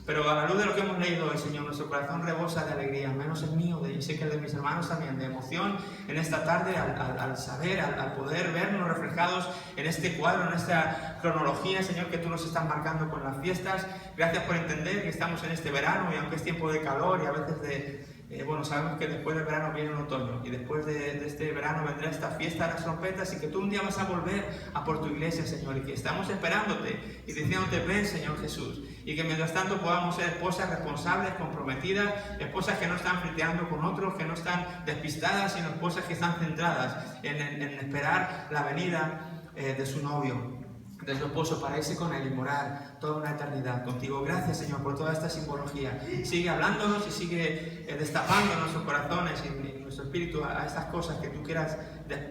Pero a la luz de lo que hemos leído hoy, Señor, nuestro corazón rebosa de alegría, menos el mío, y sé que el de mis hermanos también, de emoción en esta tarde al saber, al poder vernos reflejados en este cuadro, en esta cronología, Señor, que tú nos estás marcando con las fiestas. Gracias por entender que estamos en este verano y aunque es tiempo de calor y a veces bueno, sabemos que después del verano viene el otoño y después de este verano vendrá esta fiesta de las trompetas y que tú un día vas a volver a por tu iglesia, Señor, y que estamos esperándote y diciéndote, ven, Señor Jesús, y que mientras tanto podamos ser esposas responsables, comprometidas, esposas que no están flirteando con otros, que no están despistadas, sino esposas que están centradas en esperar la venida de su novio, de su esposo, para irse con él y morar toda una eternidad contigo. Gracias, Señor, por toda esta simbología. Sigue hablándonos y sigue destapando nuestros corazones y nuestro espíritu a estas cosas que tú quieras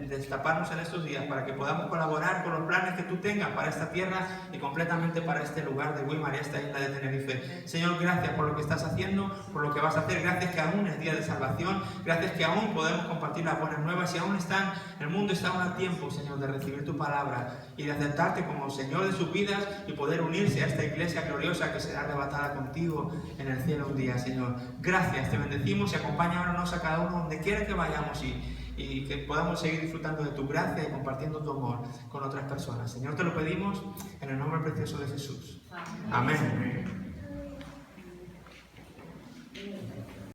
destaparnos en estos días, para que podamos colaborar con los planes que tú tengas para esta tierra y completamente para este lugar de Güímar y esta isla de Tenerife. Señor, gracias por lo que estás haciendo, por lo que vas a hacer. Gracias que aún es día de salvación. Gracias que aún podemos compartir las buenas nuevas y aún el mundo está aún a tiempo, Señor, de recibir tu palabra y de aceptarte como Señor de sus vidas y poder unirse a esta iglesia gloriosa que será arrebatada contigo en el cielo un día, Señor. Gracias, te bendecimos y acompáñanos a cada uno donde quiera que vayamos y que podamos seguir disfrutando de tu gracia y compartiendo tu amor con otras personas. Señor, te lo pedimos en el nombre precioso de Jesús. Amén.